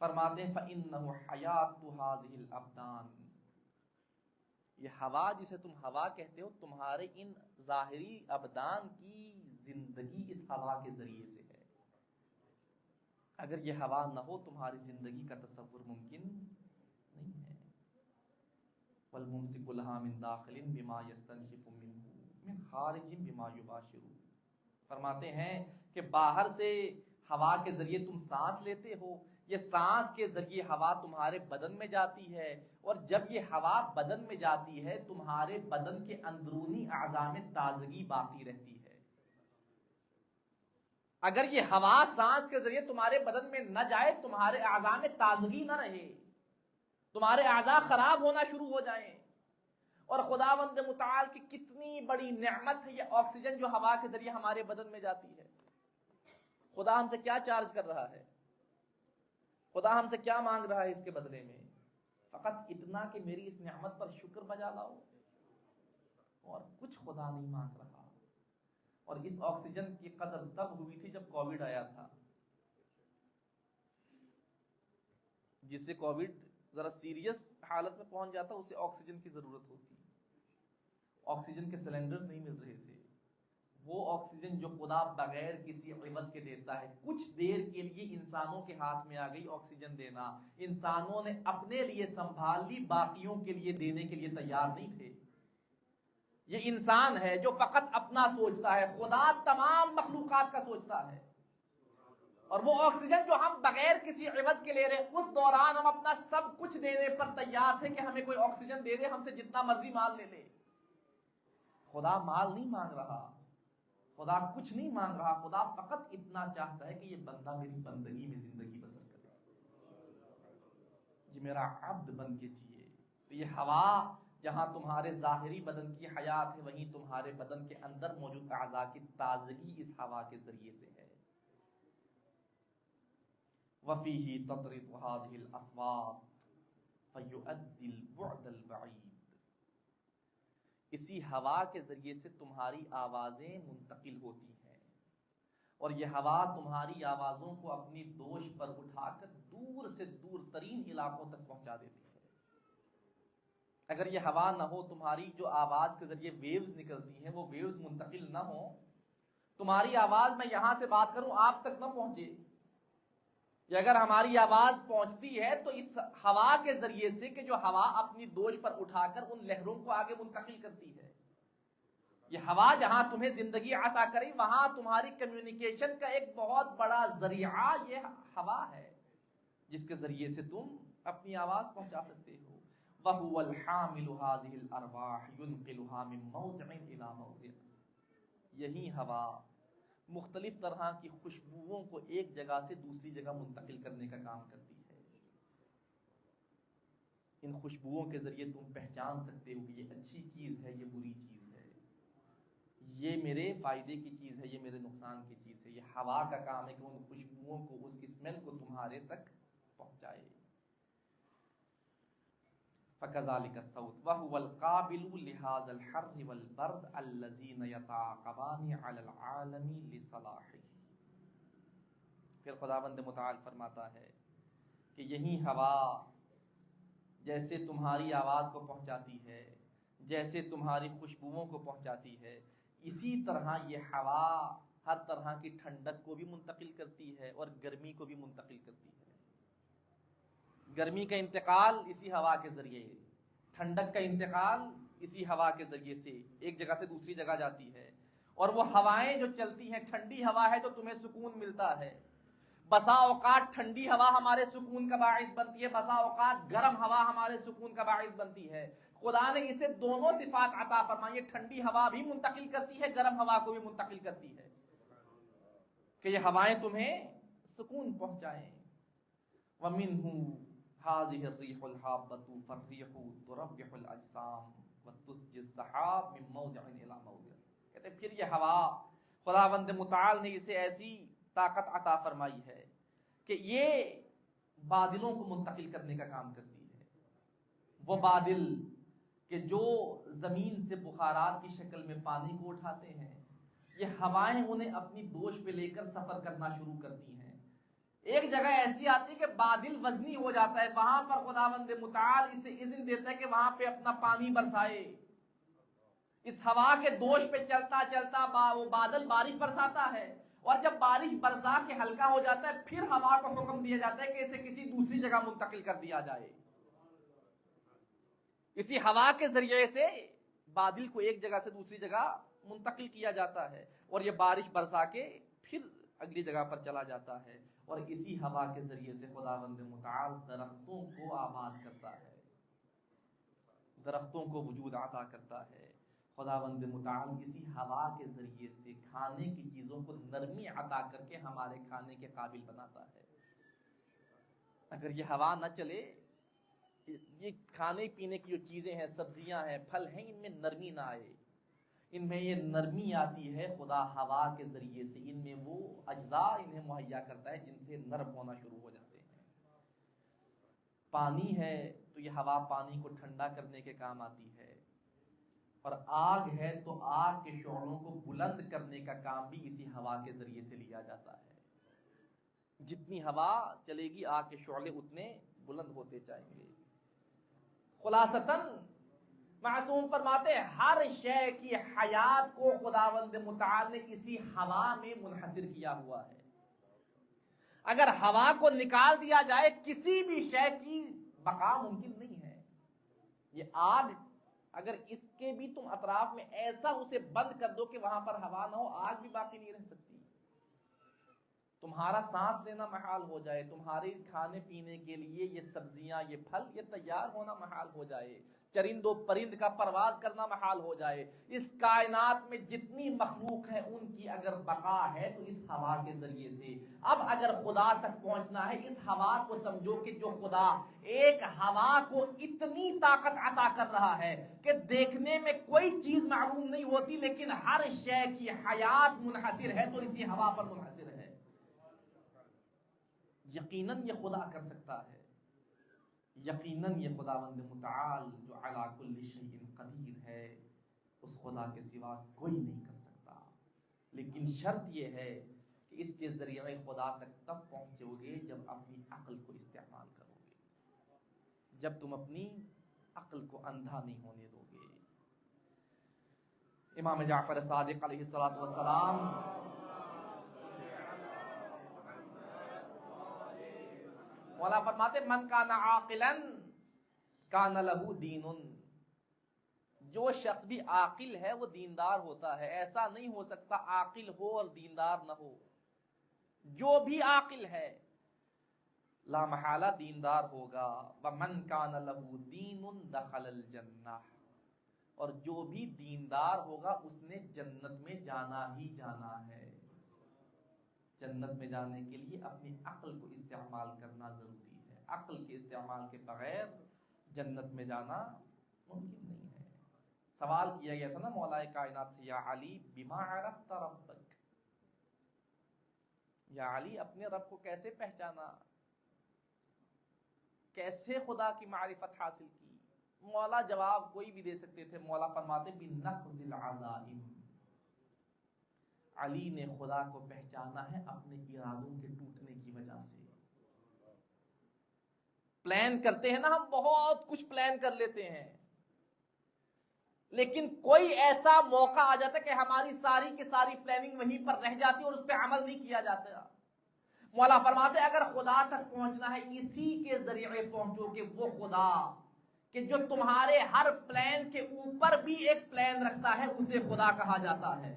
Speaker 1: فرماتے ہیں فَإِنَّهُ حَيَاتُ هَذِهِ الْأَبْدَانِ، یہ ہوا جسے تم ہوا کہتے ہو، تمہارے ان ظاہری ابدان کی زندگی اس ہوا کے ذریعے سے ہے۔ اگر یہ ہوا نہ ہو تمہاری زندگی کا تصور ممکن نہیں ہے۔ وَالْمُمْسِكُ لَهَا مِنْ دَاخِلٍ بِمَا يَسْتَنْشِفُ مِنْهُ مِنْ خَارِجٍ بِمَا يُبَاشِرُ۔ فرماتے ہیں کہ باہر سے ہوا کے ذریعے تم سانس لیتے ہو، یہ سانس کے ذریعے ہوا تمہارے بدن میں جاتی ہے، اور جب یہ ہوا بدن میں جاتی ہے تمہارے بدن کے اندرونی اعضاء میں تازگی باقی رہتی ہے۔ اگر یہ ہوا سانس کے ذریعے تمہارے بدن میں نہ جائے، تمہارے اعضاء میں تازگی نہ رہے، تمہارے اعضاء خراب ہونا شروع ہو جائیں۔ اور خداوند متعال کی کتنی بڑی نعمت ہے یہ آکسیجن جو ہوا کے ذریعے ہمارے بدن میں جاتی ہے۔ خدا ہم سے کیا چارج کر رہا ہے؟ خدا ہم سے کیا مانگ رہا ہے اس کے بدلے میں؟ فقط اتنا کہ میری اس نعمت پر شکر بجا لاؤ، اور کچھ خدا نہیں مانگ رہا۔ اور اس آکسیجن کی قدر تب ہوئی تھی جب کووڈ آیا تھا، جس سے کووڈ ذرا سیریس حالت میں پہنچ جاتا اسے آکسیجن کی ضرورت ہوتی، آکسیجن کے سلنڈرز نہیں مل رہے تھے۔ وہ آکسیجن جو خدا بغیر کسی عوض کے دیتا ہے، کچھ دیر کے لیے انسانوں کے ہاتھ میں آ گئی آکسیجن دینا، انسانوں نے اپنے لیے سنبھال لی، باقیوں کے لیے دینے کے لیے تیار نہیں تھے۔ یہ انسان ہے جو فقط اپنا سوچتا ہے، خدا تمام مخلوقات کا سوچتا ہے۔ اور وہ آکسیجن جو ہم بغیر کسی عوض کے لے رہے، اس دوران ہم اپنا سب کچھ دینے پر تیار تھے کہ ہمیں کوئی آکسیجن دے دے، ہم سے جتنا مرضی مال لے لے۔ خدا مال نہیں مانگ رہا، خدا کچھ نہیں مانگ رہا، خدا فقط اتنا چاہتا ہے کہ یہ بندہ میری بندگی میں زندگی بسر کرے، یہ میرا عبد بن کے جیے۔ تو یہ ہوا جہاں تمہارے ظاہری بدن کی حیات ہے، وہیں تمہارے بدن کے اندر موجود اعضاء کی تازگی اس ہوا کے ذریعے سے ہے۔ وَفِيهِ تَطْرِدُ هَذِهِ الْأَصْوَاتُ فَيُؤَدِّي الْبُعْدَ الْبَعِيدَ، اسی ہوا کے ذریعے سے تمہاری آوازیں منتقل ہوتی ہیں، اور یہ ہوا تمہاری آوازوں کو اپنی دوش پر اٹھا کر دور سے دور ترین علاقوں تک پہنچا دیتی ہے۔ اگر یہ ہوا نہ ہو، تمہاری جو آواز کے ذریعے ویوز نکلتی ہیں وہ ویوز منتقل نہ ہو، تمہاری آواز میں یہاں سے بات کروں آپ تک نہ پہنچے، یا اگر ہماری آواز پہنچتی ہے تو اس ہوا کے ذریعے سے کہ جو ہوا اپنی دوش پر اٹھا کر ان لہروں کو آگے منتقل کرتی ہے۔ یہ ہوا جہاں تمہیں زندگی عطا کرے وہاں تمہاری کمیونیکیشن کا ایک بہت بڑا ذریعہ یہ ہوا ہے، جس کے ذریعے سے تم اپنی آواز پہنچا سکتے ہو۔ وَهُوَ الْحَامِلُ هَذِهِ الْأَرْوَاحِ يُنْقِلُهَا مِنْ مَوْضِعٍ إِلَى مَوْضِعٍ، یہی ہوا مختلف طرح کی خوشبوؤں کو ایک جگہ سے دوسری جگہ منتقل کرنے کا کام کرتی ہے۔ ان خوشبوؤں کے ذریعے تم پہچان سکتے ہو کہ یہ اچھی چیز ہے، یہ بری چیز ہے، یہ میرے فائدے کی چیز ہے، یہ میرے نقصان کی چیز ہے۔ یہ ہوا کا کام ہے کہ ان خوشبوؤں کو، اس اسمیل کو تمہارے تک پہنچائے۔ فَكَذَلِكَ الصَّوْتُ وَهُوَ الْقَابِلُ لِهَذَا الْحَرِّ وَالْبَرْدِ الَّذِينَ يَتَعَاقَبَانِ عَلَى الْعَالَمِ لِصَلَاحِهِ۔ پھر خداوند متعال فرماتا ہے کہ یہی ہوا جیسے تمہاری آواز کو پہنچاتی ہے، جیسے تمہاری خوشبوؤں کو پہنچاتی ہے، اسی طرح یہ ہوا ہر طرح کی ٹھنڈک کو بھی منتقل کرتی ہے اور گرمی کو بھی منتقل کرتی ہے۔ گرمی کا انتقال اسی ہوا کے ذریعے، ٹھنڈک کا انتقال اسی ہوا کے ذریعے سے ایک جگہ سے دوسری جگہ جاتی ہے۔ اور وہ ہوائیں جو چلتی ہیں، ٹھنڈی ہوا ہے تو تمہیں سکون ملتا ہے، بسا اوقات ٹھنڈی ہوا ہمارے سکون کا باعث بنتی ہے، بسا اوقات گرم ہوا ہمارے سکون کا باعث بنتی ہے۔ خدا نے اسے دونوں صفات عطا فرمائی ہے، ٹھنڈی ہوا بھی منتقل کرتی ہے، گرم ہوا کو بھی منتقل کرتی ہے، کہ یہ ہوائیں تمہیں سکون پہنچائیں۔ وَمِنْهُ هَذِهِ الرِّيحُ الْحَابَّةُ فَالرِّيحُ تُرَبِّحُ الْأَجْسَامَ وَتُسْجِي السَّحَابَ مِنْ مَوْضِعٍ إِلَى مَوْضِعٍ۔ کہتے ہیں پھر یہ ہوا خداوند متعال نے اسے ایسی طاقت عطا فرمائی ہے کہ یہ بادلوں کو منتقل کرنے کا کام کرتی ہے۔ وہ بادل کہ جو زمین سے بخارات کی شکل میں پانی کو اٹھاتے ہیں، یہ ہوائیں انہیں اپنی دوش پہ لے کر سفر کرنا شروع کرتی ہیں۔ ایک جگہ ایسی آتی ہے کہ بادل وزنی ہو جاتا ہے، وہاں پر خداوند متعال اسے اذن دیتا ہے کہ وہاں پہ اپنا پانی برسائے۔ اس ہوا کے دوش پہ چلتا چلتا وہ بادل بارش برساتا ہے، اور جب بارش برسا کے ہلکا ہو جاتا ہے پھر ہوا کو حکم دیا جاتا ہے کہ اسے کسی دوسری جگہ منتقل کر دیا جائے۔ اسی ہوا کے ذریعے سے بادل کو ایک جگہ سے دوسری جگہ منتقل کیا جاتا ہے، اور یہ بارش برسا کے پھر اگلی جگہ پر چلا جاتا ہے۔ اور اسی ہوا کے ذریعے سے خداوند متعال درختوں کو آباد کرتا ہے، درختوں کو وجود عطا کرتا ہے۔ خداوند متعال اسی ہوا کے ذریعے سے کھانے کی چیزوں کو نرمی عطا کر کے ہمارے کھانے کے قابل بناتا ہے۔ اگر یہ ہوا نہ چلے، یہ کھانے پینے کی جو چیزیں ہیں، سبزیاں ہیں، پھل ہیں، ان میں نرمی نہ آئے، ان میں یہ نرمی آتی ہے خدا ہوا کے ذریعے سے، ان میں وہ اجزاء انہیں مہیا کرتا ہے جن سے نرم ہونا شروع ہو جاتے ہیں۔ پانی ہے تو یہ ہوا پانی کو ٹھنڈا کرنے کے کام آتی ہے، اور آگ ہے تو آگ کے شعلوں کو بلند کرنے کا کام بھی اسی ہوا کے ذریعے سے لیا جاتا ہے۔ جتنی ہوا چلے گی آگ کے شعلے اتنے بلند ہوتے جائیں گے۔ خلاصتاً معصوم فرماتے ہیں ہر شے کی حیات کو خداوند متعال نے اسی ہوا میں منحصر کیا ہوا ہے۔ اگر ہوا کو نکال دیا جائے کسی بھی شے کی بقا ممکن نہیں ہے۔ یہ آگ اگر اس کے بھی تم اطراف میں ایسا اسے بند کر دو کہ وہاں پر ہوا نہ ہو، آگ بھی باقی نہیں رہ سکتی۔ تمہارا سانس لینا محال ہو جائے، تمہارے کھانے پینے کے لیے یہ سبزیاں، یہ پھل، یہ تیار ہونا محال ہو جائے، چرند و پرند کا پرواز کرنا محال ہو جائے، اس کائنات میں جتنی مخلوق ہے ان کی اگر بقا ہے تو اس ہوا کے ذریعے سے۔ اب اگر خدا تک پہنچنا ہے، اس ہوا کو سمجھو کہ جو خدا ایک ہوا کو اتنی طاقت عطا کر رہا ہے کہ دیکھنے میں کوئی چیز معلوم نہیں ہوتی، لیکن ہر شے کی حیات منحصر ہے تو اسی ہوا پر منحصر ہے۔ یقیناً یہ خدا کر سکتا ہے، یقیناً یہ خداوند متعال جو علی کل شیء قدیر ہے، اس خدا کے سوا کوئی نہیں کر سکتا۔ لیکن شرط یہ ہے کہ اس کے ذریعے خدا تک تب پہنچو گے جب اپنی عقل کو استعمال کرو گے، جب تم اپنی عقل کو اندھا نہیں ہونے دو گے۔ امام جعفر صادق علیہ السلام مولا فرماتے من کان عاقلا کان لہ دین، جو شخص بھی عاقل ہے وہ دیندار ہوتا ہے۔ ایسا نہیں ہو سکتا عاقل ہو اور دیندار نہ ہو، جو بھی عاقل ہے لا محالہ دیندار ہوگا۔ ومن کان لہ دین دخل الجنہ، اور جو بھی دیندار ہوگا اس نے جنت میں جانا ہی جانا ہے۔ جنت میں جانے کے لیے اپنی عقل کو استعمال کرنا ضروری ہے، عقل کے استعمال کے بغیر جنت میں جانا ممکن نہیں ہے۔ سوال کیا گیا تھا نا مولا کائنات سے، یا علی بما عرفت ربک، یا علی اپنے رب کو کیسے پہچانا، کیسے خدا کی معرفت حاصل کی؟ مولا جواب کوئی بھی دے سکتے تھے، مولا فرماتے بنقض العزائم، علی نے خدا کو پہچانا ہے اپنے ارادوں کے ٹوٹنے کی وجہ سے۔ پلان کرتے ہیں نا ہم، بہت کچھ پلان کر لیتے ہیں، لیکن کوئی ایسا موقع آ جاتا ہے کہ ہماری ساری کی ساری پلاننگ وہیں پر رہ جاتی ہے اور اس پہ عمل نہیں کیا جاتا۔ مولا فرماتے اگر خدا تک پہنچنا ہے اسی کے ذریعے پہنچو کہ وہ خدا کہ جو تمہارے ہر پلان کے اوپر بھی ایک پلان رکھتا ہے، اسے خدا کہا جاتا ہے۔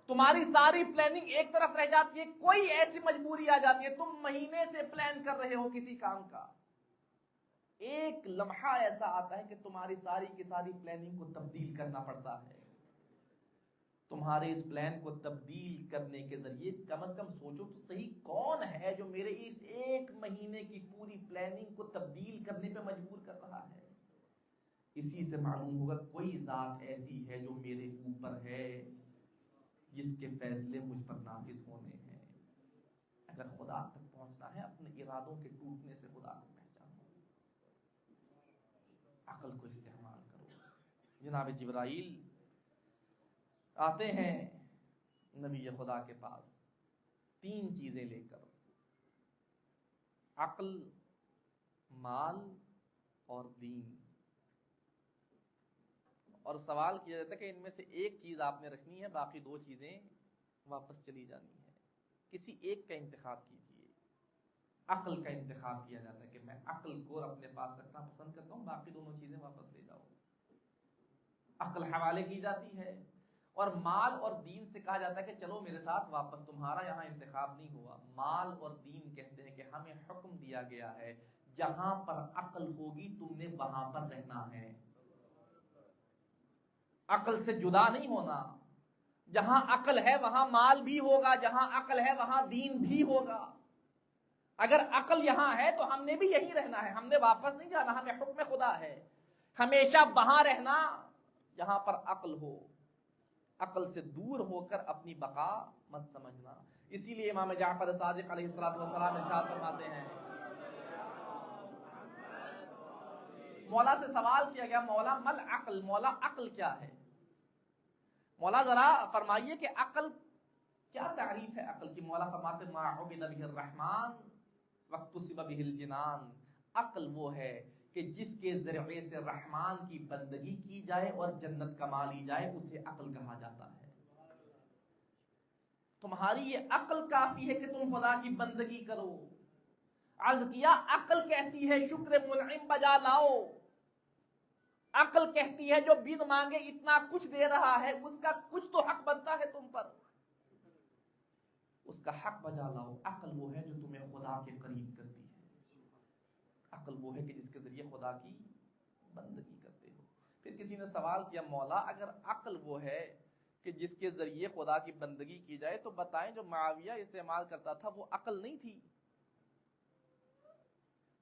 Speaker 1: تمہاری ساری پلاننگ ایک طرف رہ جاتی ہے، کوئی ایسی مجبوری آ جاتی ہے، تم مہینے سے پلان کر رہے ہو کسی کام کا، ایک لمحہ ایسا آتا ہے کہ تمہاری ساری کی ساری پلاننگ کو تبدیل کرنا پڑتا ہے۔ تمہارے اس پلان کو تبدیل کرنے کے ذریعے کم از کم سوچو تو صحیح کون ہے جو میرے اس ایک مہینے کی پوری پلاننگ کو تبدیل کرنے پہ مجبور کر رہا ہے۔ اسی سے معلوم ہوگا کوئی ذات ایسی ہے جو میرے اوپر ہے، جس کے فیصلے مجھ پر نافذ ہونے ہیں۔ اگر خدا تک پہنچنا ہے اپنے ارادوں کے ٹوٹنے سے خدا کو پہچانو، عقل کو استعمال کرو۔ جناب جبرائیل آتے ہیں نبی خدا کے پاس تین چیزیں لے کر، عقل، مال اور دین، اور سوال کیا جاتا ہے کہ ان میں سے ایک چیز آپ نے رکھنی ہے، باقی دو چیزیں واپس چلی جانی ہے، کسی ایک کا انتخاب کیجیے۔ عقل کا انتخاب کیا جاتا ہے کہ میں عقل کو اپنے پاس رکھنا پسند کرتا ہوں، باقی دونوں چیزیں واپس لے جاؤ، عقل حوالے کی جاتی ہے۔ اور مال اور دین سے کہا جاتا ہے کہ چلو میرے ساتھ واپس، تمہارا یہاں انتخاب نہیں ہوا۔ مال اور دین کہتے ہیں کہ ہمیں حکم دیا گیا ہے جہاں پر عقل ہوگی تم نے وہاں پر رہنا ہے، عقل سے جدا نہیں ہونا۔ جہاں عقل ہے وہاں مال بھی ہوگا، جہاں عقل ہے وہاں دین بھی ہوگا۔ اگر عقل یہاں ہے تو ہم نے بھی یہیں رہنا ہے، ہم نے واپس نہیں جانا، ہمیں حکم خدا ہے ہمیشہ وہاں رہنا جہاں پر عقل ہو۔ عقل سے دور ہو کر اپنی بقا مت سمجھنا۔ اسی لیے امام جعفر صادق علیہ السلام ارشاد فرماتے ہیں، مولا سے سوال کیا گیا مولا مل عقل، مولا عقل کیا ہے؟ مولا ذرا فرمائیے کہ عقل کیا تعریف ہے عقل کی؟ مولا فرماتے ما عبد به الرحمن واکتسب به الجنان، عقل وہ ہے کہ جس کے ذریعے سے رحمان کی بندگی کی جائے اور جنت کما لی جائے، اسے عقل کہا جاتا ہے۔ تمہاری یہ عقل کافی ہے کہ تم خدا کی بندگی کرو۔ عرض کیا عقل کہتی ہے شکر منعم بجا لاؤ، عقل کہتی ہے جو بن مانگے اتنا کچھ دے رہا ہے، اس کا کچھ تو حق بنتا ہے تم پر، اس کا حق بجا لاؤ۔ عقل وہ ہے جو تمہیں خدا کے قریب کرتی ہے، عقل وہ ہے کہ جس کے ذریعے خدا کی بندگی کرتے ہو۔ پھر کسی نے سوال کیا مولا اگر عقل وہ ہے کہ جس کے ذریعے خدا کی بندگی کی جائے تو بتائیں جو معاویہ استعمال کرتا تھا وہ عقل نہیں تھی؟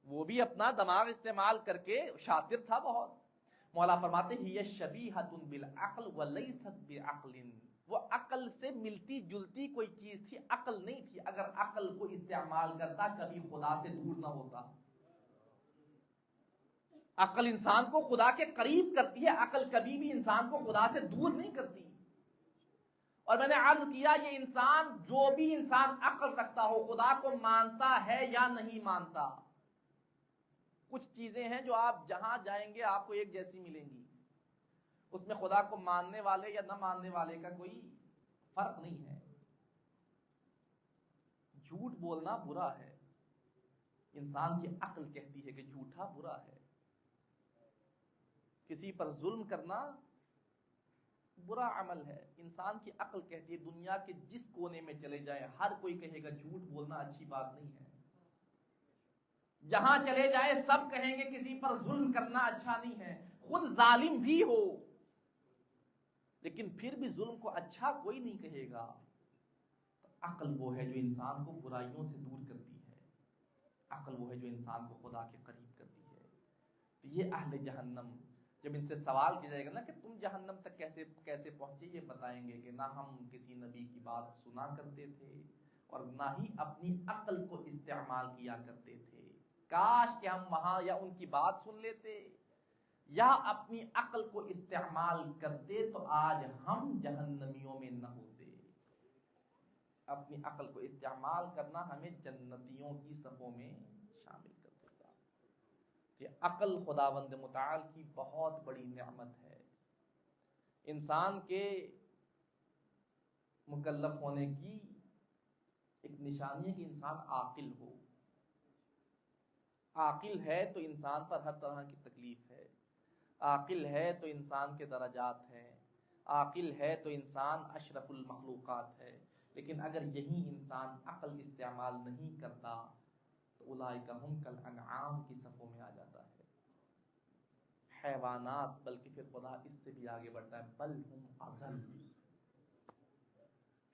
Speaker 1: وہ بھی اپنا دماغ استعمال کر کے شاطر تھا بہت۔ مولا فرماتے ہی شبیہۃ بالعقل ولیست بعقل، وہ عقل سے ملتی جلتی کوئی چیز تھی، عقل نہیں تھی۔ اگر عقل کو استعمال کرتا کبھی خدا سے دور نہ ہوتا۔ عقل انسان کو خدا کے قریب کرتی ہے، عقل کبھی بھی انسان کو خدا سے دور نہیں کرتی۔ اور میں نے عرض کیا یہ انسان، جو بھی انسان عقل رکھتا ہو، خدا کو مانتا ہے یا نہیں مانتا. کچھ چیزیں ہیں جو آپ جہاں جائیں گے آپ کو ایک جیسی ملیں گی، اس میں خدا کو ماننے والے یا نہ ماننے والے کا کوئی فرق نہیں ہے. جھوٹ بولنا برا ہے، انسان کی عقل کہتی ہے کہ جھوٹا برا ہے. کسی پر ظلم کرنا برا عمل ہے، انسان کی عقل کہتی ہے دنیا کے جس کونے میں چلے جائیں ہر کوئی کہے گا جھوٹ بولنا اچھی بات نہیں ہے. جہاں چلے جائیں سب کہیں گے کسی پر ظلم کرنا اچھا نہیں ہے، خود ظالم بھی ہو لیکن پھر بھی ظلم کو اچھا کوئی نہیں کہے گا. عقل وہ ہے جو انسان کو برائیوں سے دور کرتی ہے، عقل وہ ہے جو انسان کو خدا کے قریب کرتی ہے. تو یہ اہل جہنم، جب ان سے سوال کیا جائے گا نا کہ تم جہنم تک کیسے پہنچے، یہ بتائیں گے کہ نہ ہم کسی نبی کی بات سنا کرتے تھے اور نہ ہی اپنی عقل کو استعمال کیا کرتے تھے. کاش کہ ہم وہاں یا ان کی بات سن لیتے یا اپنی عقل کو استعمال کرتے تو آج ہم جہنمیوں میں نہ ہوتے. اپنی عقل کو استعمال کرنا ہمیں جنتیوں کی صفوں میں شامل کر دیتا. یہ عقل خداوند متعال کی بہت بڑی نعمت ہے. انسان کے مکلف ہونے کی ایک نشانی ہے کہ انسان عاقل ہو. عاقل ہے تو انسان پر ہر طرح کی تکلیف ہے، عاقل ہے تو انسان کے درجات ہیں، عاقل ہے تو انسان اشرف المخلوقات ہے. لیکن اگر یہی انسان عقل استعمال نہیں کرتا تو اولئک ہم کالانعام کی صفوں میں آ جاتا ہے. حیوانات، بلکہ پھر خدا اس سے بھی آگے بڑھتا ہے، بل ہم اضل.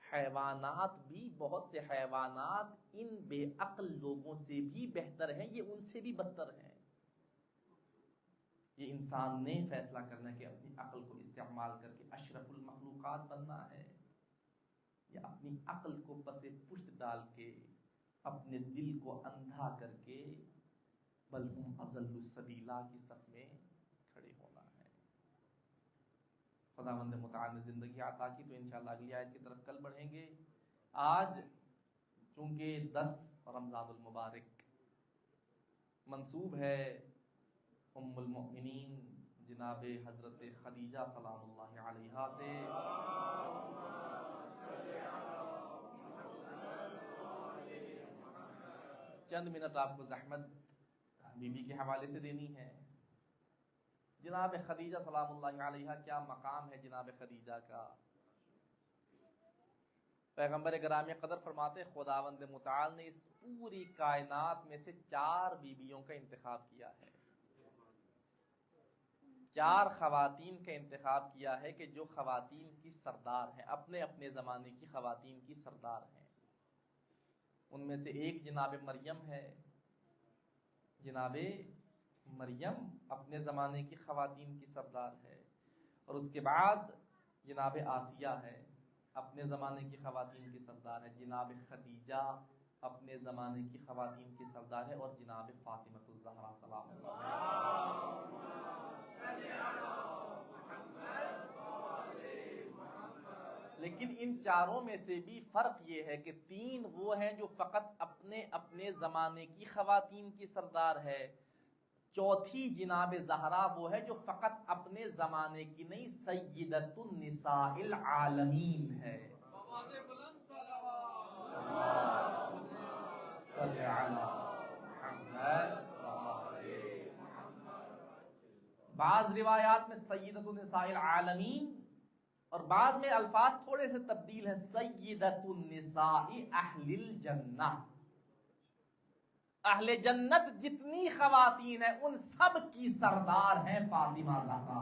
Speaker 1: حیوانات بھی، بہت سے حیوانات ان بے عقل لوگوں سے بھی بہتر ہیں، یہ ان سے بھی بدتر ہیں. یہ انسان نے فیصلہ کرنا کہ اپنی عقل کو استعمال کر کے اشرف المخلوقات بننا ہے یا اپنی عقل کو پس پشت ڈال کے اپنے دل کو اندھا کر کے بل ہم اضل السبیلا کی صف میں کھڑے ہونا ہے. خداوند متعال نے زندگی عطا کی تو انشاءاللہ اگلی آیت کی طرف کل بڑھیں گے. آج چونکہ 10 رمضان المبارک منسوب ہے ام المؤمنین جناب حضرت خدیجہ سلام اللہ علیہا سے، چند منٹ آپ کو زحمت بی بی کے حوالے سے دینی ہے. جناب خدیجہ سلام اللہ علیہا، کیا مقام ہے جناب خدیجہ کا. پیغمبر گرامی قدر فرماتے خداوند متعال نے اس پوری کائنات میں سے 4 بیویوں کا انتخاب کیا ہے، 4 خواتین کا انتخاب کیا ہے کہ جو خواتین کی سردار ہیں، اپنے اپنے زمانے کی خواتین کی سردار ہیں. ان میں سے ایک جناب مریم ہے. جناب مریم اپنے زمانے کی خواتین کی سردار ہے. اور اس کے بعد جناب آسیہ ہے، اپنے زمانے کی خواتین کی سردار ہے. جناب خدیجہ اپنے زمانے کی خواتین کی سردار ہے، اور جناب فاطمہ الزہرا سلام اللہ علیہا. لیکن ان چاروں میں سے بھی فرق یہ ہے کہ 3 وہ ہیں جو فقط اپنے اپنے زمانے کی خواتین کی سردار ہے. چوتھی جناب زہرا وہ ہے جو فقط اپنے زمانے کی نہیں، سیدۃ النساء العالمین ہے. صلی علی محمد. بعض روایات میں سیدۃ النساء العالمین اور بعض میں الفاظ تھوڑے سے تبدیل ہیں، سیدۃ النساء اہل الجنہ. اہل جنت جتنی خواتین ہیں ان سب کی سردار ہیں فاطمہ زہرا.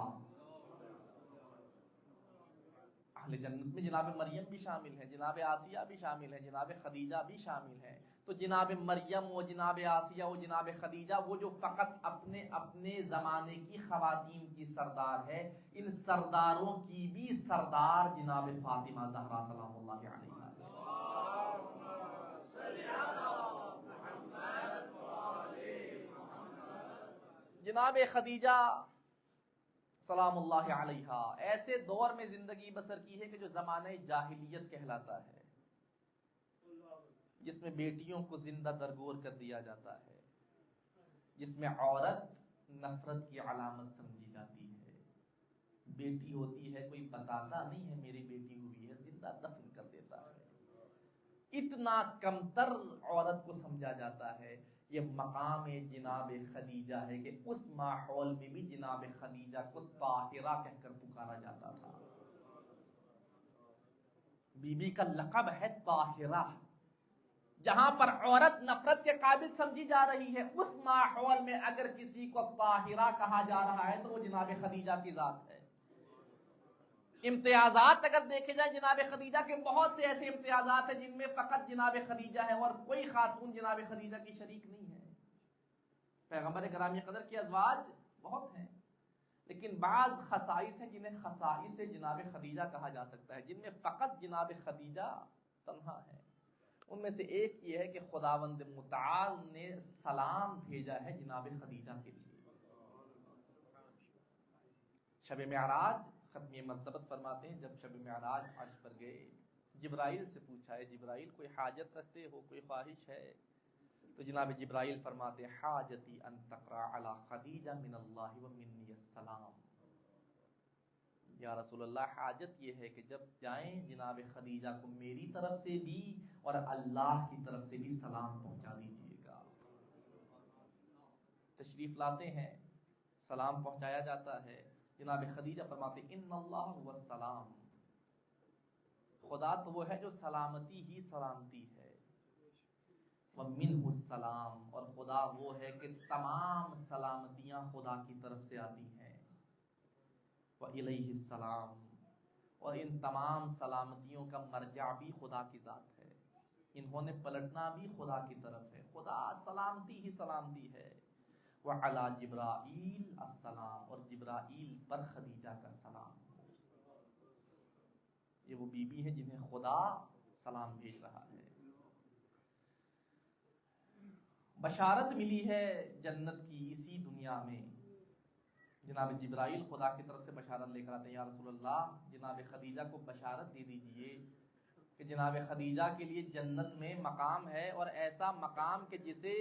Speaker 1: اہل جنت میں جناب مریم بھی شامل ہیں، جناب آسیہ بھی شامل ہیں، جناب خدیجہ بھی شامل ہیں. تو جناب مریم و جناب آسیہ و جناب خدیجہ وہ جو فقط اپنے اپنے زمانے کی خواتین کی سردار ہے، ان سرداروں کی بھی سردار جناب فاطمہ زہرا سلام اللہ علیہا. جناب خدیجہ سلام اللہ علیہا، ایسے دور میں زندگی بسر کی ہے کہ جو زمانہ جاہلیت کہلاتا ہے، جس میں بیٹیوں کو زندہ درگور کر دیا جاتا ہے، جس میں عورت نفرت کی علامت سمجھی جاتی ہے۔ بیٹی ہوتی ہے، کوئی بتاتا نہیں ہے میری بیٹی ہوئی ہے، زندہ دفن کر دیتا ہے۔ اتنا کمتر عورت کو سمجھا جاتا ہے۔ یہ مقام جناب خدیجہ ہے کہ اس ماحول میں بھی جناب خدیجہ کو طاہرہ کہہ کر پکارا جاتا تھا۔ بی بی کا لقب ہے طاہرہ۔ جہاں پر عورت نفرت کے قابل سمجھی جا رہی ہے، اس ماحول میں اگر کسی کو طاہرہ کہا جا رہا ہے تو وہ جناب خدیجہ کی ذات ہے۔ امتیازات اگر دیکھے جائیں جناب خدیجہ کے، بہت سے ایسے امتیازات ہیں جن میں فقط جناب خدیجہ ہے اور کوئی خاتون جناب خدیجہ کی شریک نہیں ہے۔ پیغمبر گرامی قدر کے ازواج بہت ہیں، لیکن بعض خصائص ہیں جنہیں خصائص جناب خدیجہ کہا جا سکتا ہے، جن میں فقط جناب خدیجہ تنہا ہے۔ ان میں سے ایک یہ ہے کہ خداوند متعال نے سلام بھیجا ہے جناب خدیجہ کے لیے۔ شب معراج ختمی مرتبت فرماتے ہیں، جب شب معراج عرش پر گئے، جبرائیل سے پوچھا ہے جبرائیل کوئی حاجت رکھتے ہو، کوئی خواہش ہے؟ تو جناب جبرائیل فرماتے ہیں حاجتی ان تقرأ علی خدیجہ من اللہ و منی السلام۔ یا رسول اللہ، حاجت یہ ہے کہ جب جائیں جناب خدیجہ کو میری طرف سے بھی اور اللہ کی طرف سے بھی سلام پہنچا دیجیے گا۔ تشریف لاتے ہیں، سلام پہنچایا جاتا ہے۔ جناب خدیجہ فرماتے ان اللہ هو السلام، خدا تو وہ ہے جو سلامتی ہی سلامتی ہے، ومنہ السلام، اور خدا وہ ہے کہ تمام سلامتیاں خدا کی طرف سے آتی ہیں، وإلیہ السلام، اور ان تمام سلامتیوں کا مرجع بھی خدا کی ذات ہے، انہوں نے پلٹنا بھی خدا کی طرف ہے، خدا سلامتی ہی سلامتی ہے۔ وعلی جبرائیل السلام، اور جبرائیل پر خدیجہ کا سلام۔ یہ وہ بی بی ہیں جنہیں خدا سلام بھیج رہا ہے۔ بشارت ملی ہے جنت کی اسی دنیا میں۔ جناب جبرائیل خدا کی طرف سے بشارت لے کر آتے ہیں، یا رسول اللہ جناب خدیجہ کو بشارت دے دیجئے کہ جناب خدیجہ کے لیے جنت میں مقام ہے، اور ایسا مقام کہ جسے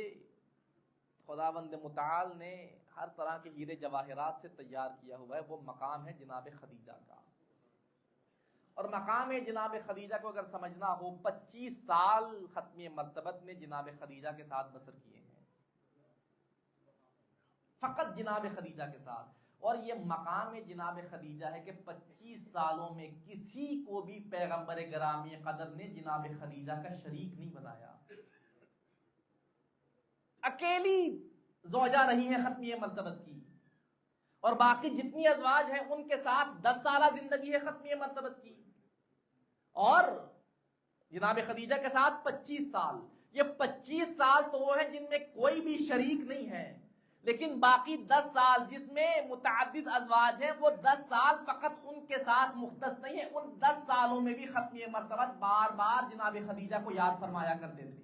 Speaker 1: خداوند متعال نے ہر طرح کے ہیرے جواہرات سے تیار کیا ہوا ہے، وہ مقام ہے جناب خدیجہ کا۔ اور مقام جناب خدیجہ کو اگر سمجھنا ہو، 25 سال ختمی مرتبت میں جناب خدیجہ کے ساتھ بسر کیے ہیں، فقط جناب خدیجہ کے ساتھ۔ اور یہ مقام جناب خدیجہ ہے کہ 25 سالوں میں کسی کو بھی پیغمبر گرامی قدر نے جناب خدیجہ کا شریک نہیں بنایا۔ اکیلی زوجہ رہی ہے ختمی مرتبت کی، اور باقی جتنی ازواج ہیں ان کے ساتھ 10 سالہ زندگی ہے ختمی مرتبت کی، اور جناب خدیجہ کے ساتھ 25 سال۔ یہ 25 سال تو وہ ہیں جن میں کوئی بھی شریک نہیں ہے، لیکن باقی 10 سال جس میں متعدد ازواج ہیں، وہ 10 سال فقط ان کے ساتھ مختص نہیں ہے۔ ان 10 سالوں میں بھی ختمی مرتبت بار بار جناب خدیجہ کو یاد فرمایا کرتے تھے،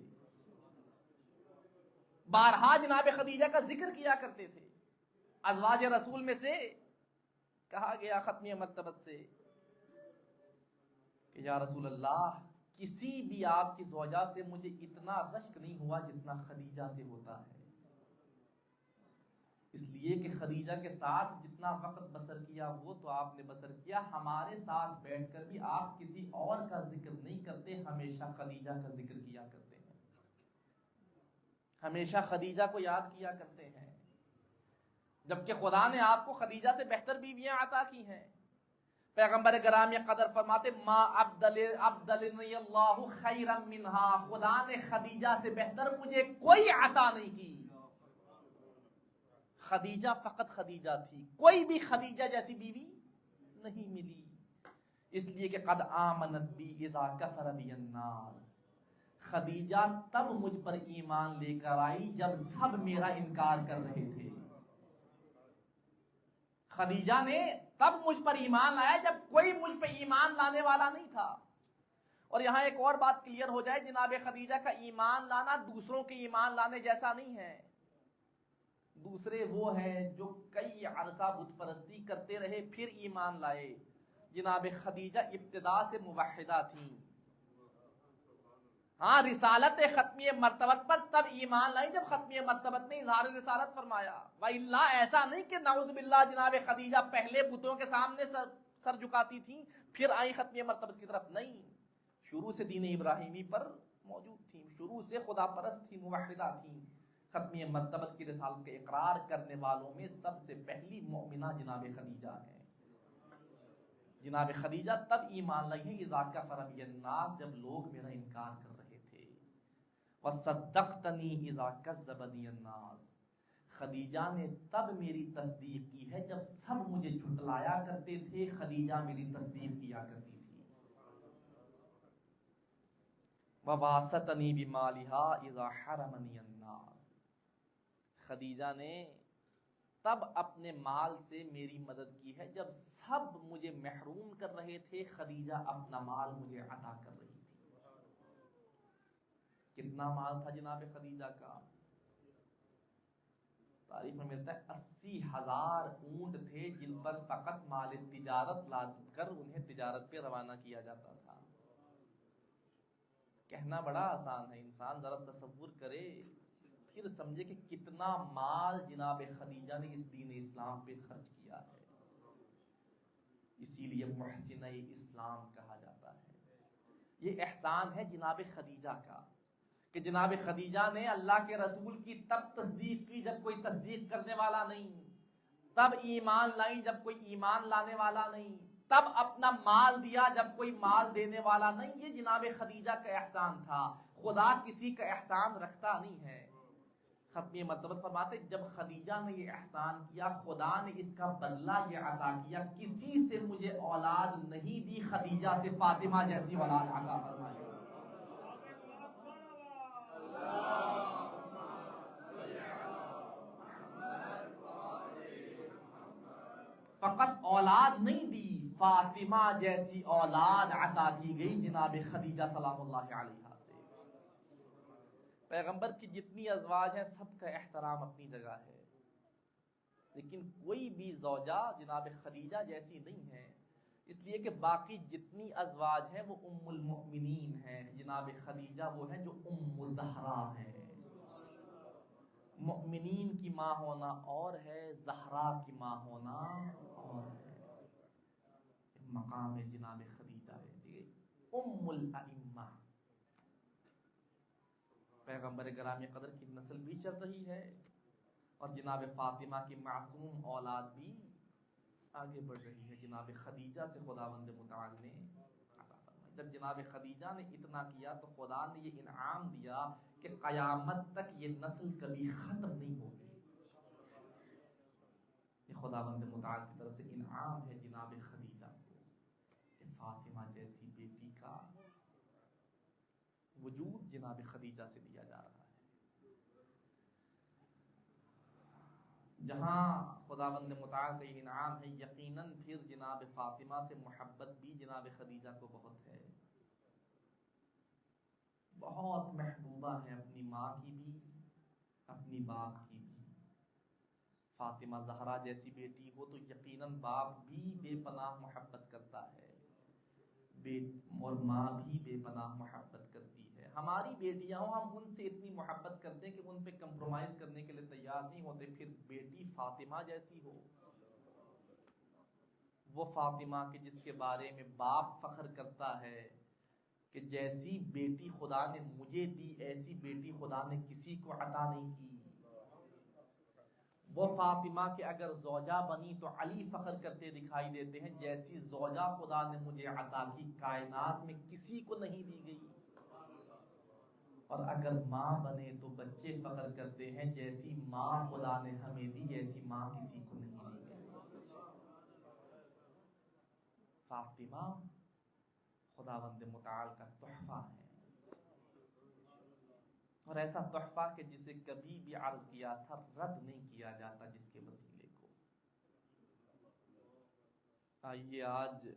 Speaker 1: بارہا جناب خدیجہ کا ذکر کیا کرتے تھے۔ ازواج رسول میں سے کہا گیا ختمی مرتبت سے کہ یا رسول اللہ، کسی بھی آپ کی زوجہ سے مجھے اتنا رشک نہیں ہوا جتنا خدیجہ سے ہوتا ہے، اس لیے کہ خدیجہ کے ساتھ جتنا وقت بسر کیا وہ تو آپ نے بسر کیا، ہمارے ساتھ بیٹھ کر بھی آپ کسی اور کا ذکر نہیں کرتے، ہمیشہ خدیجہ کا ذکر کیا کرتے ہیں، ہمیشہ خدیجہ کو یاد کیا کرتے ہیں، جبکہ خدا نے آپ کو خدیجہ سے بہتر بیویاں عطا کی ہیں۔ پیغمبر گرامی قدر فرماتے ما ابدلنی اللہ خیرا منہا، خدا نے خدیجہ سے بہتر مجھے کوئی عطا نہیں کی۔ خدیجہ فقط خدیجہ تھی، کوئی بھی خدیجہ جیسی بیوی نہیں ملی، اس لیے کہ قد آمنت بی اذا کفر بی الناس، خدیجہ تب مجھ پر ایمان لے کر آئی جب سب میرا انکار کر رہے تھے۔ خدیجہ نے تب مجھ پر ایمان لایا جب کوئی مجھ پہ ایمان لانے والا نہیں تھا۔ اور یہاں ایک اور بات کلیئر ہو جائے، جناب خدیجہ کا ایمان لانا دوسروں کے ایمان لانے جیسا نہیں ہے۔ دوسرے وہ ہیں جو کئی عرصہ بت پرستی کرتے رہے پھر ایمان لائے. جناب خدیجہ ابتدا سے موحدہ تھیں. ہاں رسالت ختمی مرتبت پر تب ایمان لائی جب ختمی مرتبت نے اظہار رسالت فرمایا. وَإِلَّا ایسا نہیں کہ نعوذ باللہ جناب خدیجہ پہلے بتوں کے سامنے سر جھکاتی تھیں پھر آئی ختمی مرتبت کی طرف. نہیں، شروع سے دین ابراہیمی پر موجود تھیں، شروع سے خدا پرست تھیں، موحدہ تھیں. ختمی مرتبت کی رسالت کا اقرار کرنے والوں میں سب سے پہلی مؤمنہ جناب خدیجہ ہیں. جناب خدیجہ تب ایمان لائی ہیں اذا کفر بی الناس، جب لوگ میرا انکار کر رہے تھے. وصدقتنی اذا کذبنی الناس، خدیجہ نے تب میری تصدیق کی ہے جب سب مجھے جھٹلایا کرتے تھے، خدیجہ میری تصدیق کیا کرتی تھی. وواستنی بمالہا اذا حرمنی الناس، خدیجہ نے تب اپنے مال سے میری مدد کی ہے جب سب مجھے محروم کر رہے تھے، خدیجہ اپنا مال مجھے عطا کر رہی تھی. کتنا مال تھا جناب خدیجہ کا؟ تاریخ میں ملتا ہے 80,000 اونٹ تھے جن پر فقط مال تجارت لاد کر انہیں تجارت پہ روانہ کیا جاتا تھا. کہنا بڑا آسان ہے، انسان ذرا تصور کرے پھر سمجھے کہ کتنا مال جناب خدیجہ نے اس دین اسلام پہ خرچ کیا ہے. اسی لیے محسنہ اسلام کہا جاتا ہے. یہ احسان ہے جناب خدیجہ کا کہ جناب خدیجہ نے اللہ کے رسول کی تب تصدیق کی جب کوئی تصدیق کرنے والا نہیں، تب ایمان لائی جب کوئی ایمان لانے والا نہیں، تب اپنا مال دیا جب کوئی مال دینے والا نہیں. یہ جناب خدیجہ کا احسان تھا. خدا کسی کا احسان رکھتا نہیں ہے. ختمی مرتبت فرماتے جب خدیجہ نے یہ احسان کیا خدا نے اس کا بدلہ یہ عطا کیا، کسی سے مجھے اولاد نہیں دی، خدیجہ سے فاطمہ جیسی اولاد عطا فرمائی. فقط اولاد نہیں دی، فاطمہ جیسی اولاد عطا کی گئی جناب خدیجہ سلام اللہ علیہا سے. پیغمبر کی جتنی ازواج ہیں سب کا احترام اپنی جگہ ہے، لیکن کوئی بھی زوجہ جناب خدیجہ جیسی نہیں ہے، اس لیے کہ باقی جتنی ازواج ہیں وہ ام المؤمنین ہیں. جناب خدیجہ وہ ہیں جو ام زہرا ہے. مؤمنین کی ماں ہونا اور ہے، زہرا کی ماں ہونا اور ہے. مقام جناب خدیجہ ہے ام الائمہ. پیغمبر گرامی قدر کی نسل بھی چل رہی ہے اور جناب فاطمہ کی معصوم اولاد بھی آگے بڑھ رہی ہے. جناب خدیجہ سے خداوند متعال نے عطا فرمائی. جب جناب خدیجہ نے اتنا کیا تو خدا نے یہ انعام دیا کہ قیامت تک یہ نسل کبھی ختم نہیں ہوگی. یہ خداوند متعال کی طرف سے انعام ہے جناب خدیجہ کو کہ فاطمہ جیسی بیٹی کا وجود جناب خدیجہ سے دیا جا رہا ہے. جہاں خداوند متعال کا یہ انعام ہے، یقیناً پھر جناب فاطمہ سے محبت بھی جناب خدیجہ کو بہت ہے. بہت محبوبہ ہے اپنی ماں کی بھی اپنی باپ کی بھی. فاطمہ زہرا جیسی بیٹی ہو تو یقیناً باپ بھی بے پناہ محبت کرتا ہے، اور ماں بھی بے پناہ محبت کرتی ہے. ہماری بیٹیاں ہوں، ہم ان سے اتنی محبت کرتے ہیں کہ ان پہ کمپرومائز کرنے کے لیے تیار نہیں ہوتے. پھر بیٹی فاطمہ جیسی ہو، وہ فاطمہ کے جس کے بارے میں باپ فخر کرتا ہے کہ جیسی بیٹی خدا نے مجھے دی ایسی بیٹی خدا نے کسی کو عطا نہیں کی. وہ فاطمہ کے اگر زوجہ بنی تو علی فخر کرتے دکھائی دیتے ہیں جیسی زوجہ خدا نے مجھے عطا کی کائنات میں کسی کو نہیں دی گئی. اور اگر ماں بنے تو بچے فخر کرتے ہیں جیسی ماں خدا نے ہمیں دی ایسی ماں کسی کو نہیں دی گئی. فاطمہ خداوند متعال کا تحفہ ہے، اور ایسا تحفہ کہ جسے کبھی بھی عرض کیا تھا رد نہیں کیا جاتا جس کے وسیلے کو. آئیے آج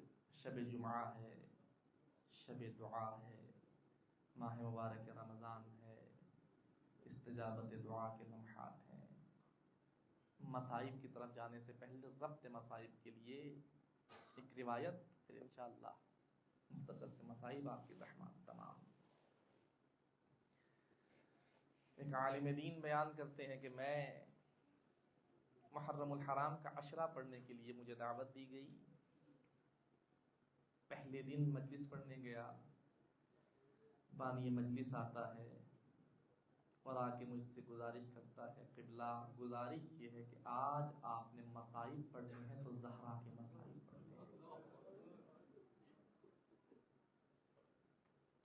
Speaker 1: شب جمعہ ہے، شب دعا ہے، ماہ مبارک رمضان ہے، استجابت دعا کے لمحات ہیں. مصائب کی طرف جانے سے پہلے ربط مصائب کے لیے ایک روایت، پھر انشاءاللہ مختصر سے مصائب آپ کی رحمت تمام۔ ایک عالم دین بیان کرتے ہیں کہ میں محرم الحرام کا عشرہ پڑھنے کے لیے مجھے دعوت دی گئی۔ پہلے دن مجلس پڑھنے گیا، بانی مجلس آتا ہے اور آ کے مجھ سے گزارش کرتا ہے، قبلہ گزارش یہ ہے کہ آج آپ نے مصائب پڑھنے ہیں تو زہرا کے مصائب پڑھ لیں۔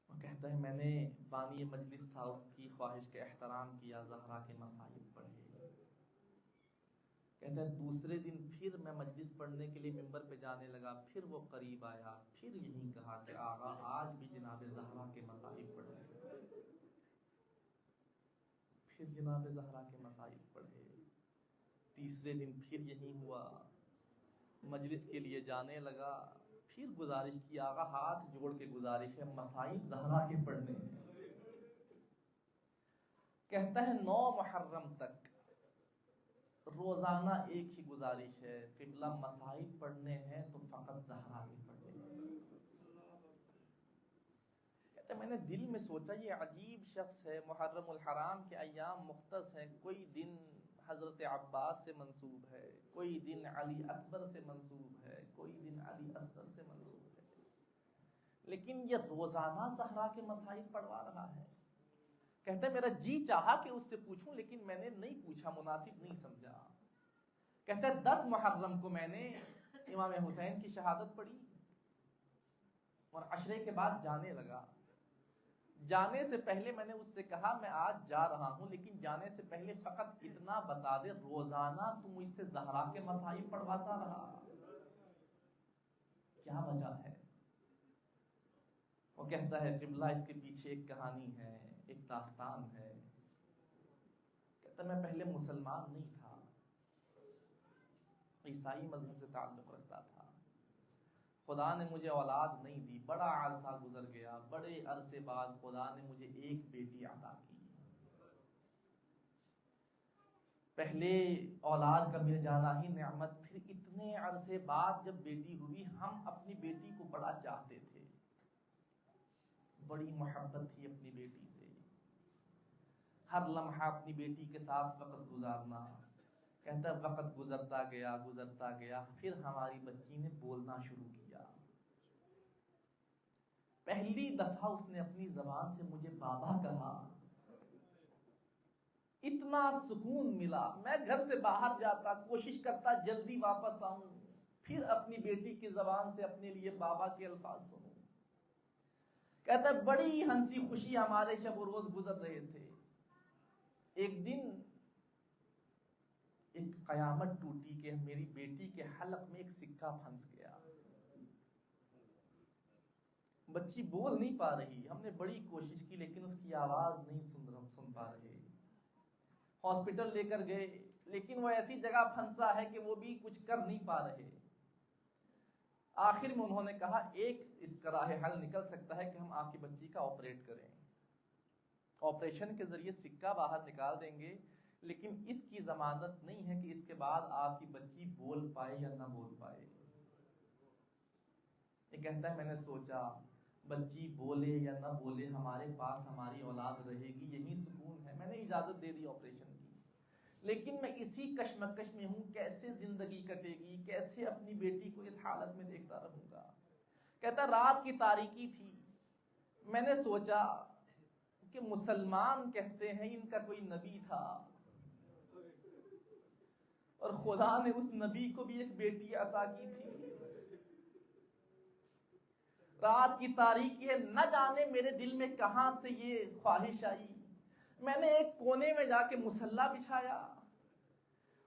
Speaker 1: وہ کہتا ہے میں نے بانی مجلس تھا، اس کی خواہش کا احترام کیا، زہرا کے مصائب پڑھے۔ کہتا ہے دوسرے دن پھر میں مجلس پڑھنے کے لیے ممبر پہ جانے لگا، پھر وہ قریب آیا، پھر یہی کہا کہ آقا آج بھی جناب زہرا کے مصائب پڑھے۔ پھر جناب زہرا کے مصائب پڑھے۔ تیسرے دن پھر یہی ہوا، مجلس کے لیے جانے لگا، پھر گزارش کی، آقا ہاتھ جوڑ کے گزارش ہے مصائب زہرا کے پڑھنے ہیں۔ کہتا ہے 9 محرم تک روزانہ ایک ہی گزارش ہے، قبلہ مصائب پڑھنے ہیں تو فقط زہرا کے پڑھنے ہیں۔ کہتا ہے میں نے دل میں سوچا یہ عجیب شخص ہے، محرم الحرام کے ایام مختص ہیں، کوئی دن حضرت عباس سے منسوب ہے، کوئی دن علی اکبر سے منسوب ہے، کوئی دن علی اصغر سے منسوب ہے، لیکن یہ روزانہ زہرا کے مصائب پڑھوا رہا ہے۔ کہتا ہے میرا جی چاہا کہ اس سے پوچھوں، لیکن میں نے نہیں پوچھا، مناسب نہیں سمجھا۔ کہتا ہے 10 محرم کو میں نے امام حسین کی شہادت پڑھی اور عشرے کے بعد جانے لگا۔ جانے سے پہلے میں نے اس سے کہا میں آج جا رہا ہوں، لیکن جانے سے پہلے فقط اتنا بتا دے روزانہ تو مجھ سے زہرا کے مصائب پڑھواتا رہا، کیا وجہ ہے؟ وہ کہتا ہے قبلہ اس کے پیچھے ایک کہانی ہے، ایک داستان ہے۔ کہتا میں پہلے مسلمان نہیں تھا، عیسائی مذہب سے تعلق رکھتا تھا، خدا نے مجھے اولاد نہیں دی، بڑا عرصہ گزر گیا، بڑے عرصے بعد خدا نے مجھے ایک بیٹی عطا کی۔ پہلے اولاد کا مل جانا ہی نعمت، پھر اتنے عرصے بعد جب بیٹی ہوئی، ہم اپنی بیٹی کو بڑا چاہتے تھے، بڑی محبت تھی اپنی بیٹی سے، ہر لمحہ اپنی بیٹی کے ساتھ وقت گزارنا۔ کہتا ہے وقت گزرتا گیا، پھر ہماری بچی نے بولنا شروع کیا۔ پہلی دفعہ اس نے اپنی زبان سے مجھے بابا کہا، اتنا سکون ملا، میں گھر سے باہر جاتا، کوشش کرتا جلدی واپس آؤں، پھر اپنی بیٹی کی زبان سے اپنے لیے بابا کے الفاظ سنوں۔ کہتا ہے بڑی ہنسی خوشی ہمارے شب و روز گزر رہے تھے۔ ایک دن ایک قیامت ٹوٹی کہ میری بیٹی کے حلق میں ایک سکہ پھنس گیا، بچی بول نہیں پا رہی، ہم نے بڑی کوشش کی لیکن اس کی آواز نہیں سن پا رہے، ہاسپٹل لے کر گئے لیکن وہ ایسی جگہ پھنسا ہے کہ وہ بھی کچھ کر نہیں پا رہے۔ آخر میں انہوں نے کہا ایک اس کا راہ حل نکل سکتا ہے کہ ہم آپ کی بچی کا آپریٹ کریں، آپریشن کے ذریعے سکہ باہر نکال دیں گے، لیکن اس کی ضمانت نہیں ہے کہ اس کے بعد آپ کی بچی بول پائے یا نہ بول پائے۔ یہ کہتا ہے میں نے سوچا بچی بولے یا نہ بولے ہمارے پاس ہماری اولاد رہے گی، یہی سکون ہے، میں نے اجازت دے دی آپریشن کی، لیکن میں اسی کشمکش میں ہوں، کیسے زندگی کٹے گی، کیسے اپنی بیٹی کو اس حالت میں دیکھتا رہوں گا۔ کہتا رات کی تاریکی تھی، میں نے سوچا کہ مسلمان کہتے ہیں ان کا کوئی نبی تھا اور خدا نے اس نبی کو بھی ایک بیٹی عطا کی تھی۔ رات کی تاریکی ہے، نہ جانے میرے دل میں کہاں سے یہ خواہش آئی، میں نے ایک کونے میں جا کے مصلی بچھایا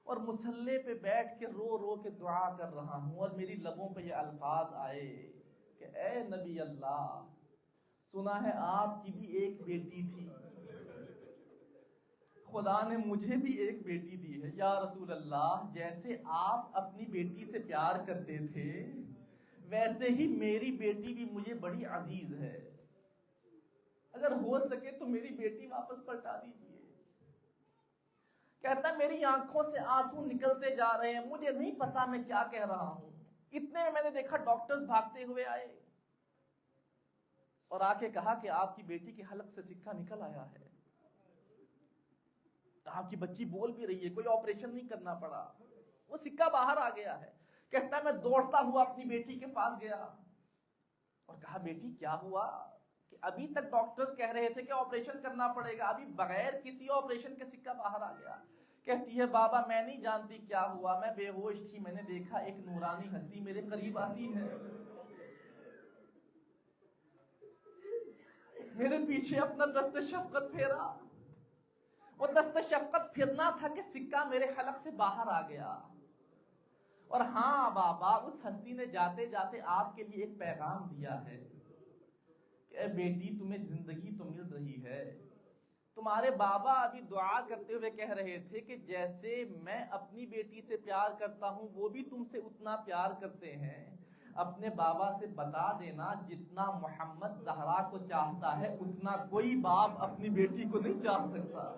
Speaker 1: اور مصلی پہ بیٹھ کے رو رو کے دعا کر رہا ہوں، اور میری لبوں پہ یہ الفاظ آئے کہ اے نبی اللہ، سنا ہے آپ کی بھی ایک بیٹی تھی، خدا نے مجھے بھی ایک بیٹی دی ہے، یا رسول اللہ جیسے آپ اپنی بیٹی سے پیار کرتے تھے ویسے ہی میری بیٹی بھی مجھے بڑی عزیز ہے، اگر ہو سکے تو میری بیٹی واپس پلٹا دیجیے۔ کہتا ہے میری آنکھوں سے آنسو نکلتے جا رہے ہیں، مجھے نہیں پتا میں کیا کہہ رہا ہوں۔ اتنے میں نے دیکھا ڈاکٹرز بھاگتے ہوئے آئے اور آ کے کہا کہ آپ کی بیٹی کے حلق سے سکہ نکل آیا ہے، آپ کی بچی بول بھی رہی ہے، کوئی آپریشن نہیں کرنا پڑا، وہ سکہ باہر آ گیا ہے۔ کہتا ہے میں دوڑتا ہوا اپنی بیٹی کے پاس گیا اور کہا بیٹی کیا ہوا؟ کہ ابھی تک ڈاکٹرز کہہ رہے تھے کہ آپریشن کرنا پڑے گا، ابھی بغیر کسی آپریشن کے سکہ باہر آ گیا۔ کہتی ہے بابا میں نہیں جانتی کیا ہوا، میں بے ہوش تھی، میں نے دیکھا ایک نورانی ہستی میرے قریب آتی ہے، میرے پیچھے اپنا دست شفقت پھیرا، وہ دست شفقت پھرنا تھا کہ سکہ میرے حلق سے باہر آ گیا۔ اور ہاں بابا، اس ہستی نے جاتے جاتے آپ کے لیے ایک پیغام دیا ہے کہ اے بیٹی تمہیں زندگی تو مل رہی ہے، تمہارے بابا ابھی دعا کرتے ہوئے کہہ رہے تھے کہ جیسے میں اپنی بیٹی سے پیار کرتا ہوں وہ بھی تم سے اتنا پیار کرتے ہیں، اپنے بابا سے بتا دینا جتنا محمد زہرا کو چاہتا ہے اتنا کوئی باپ اپنی بیٹی کو نہیں چاہ سکتا۔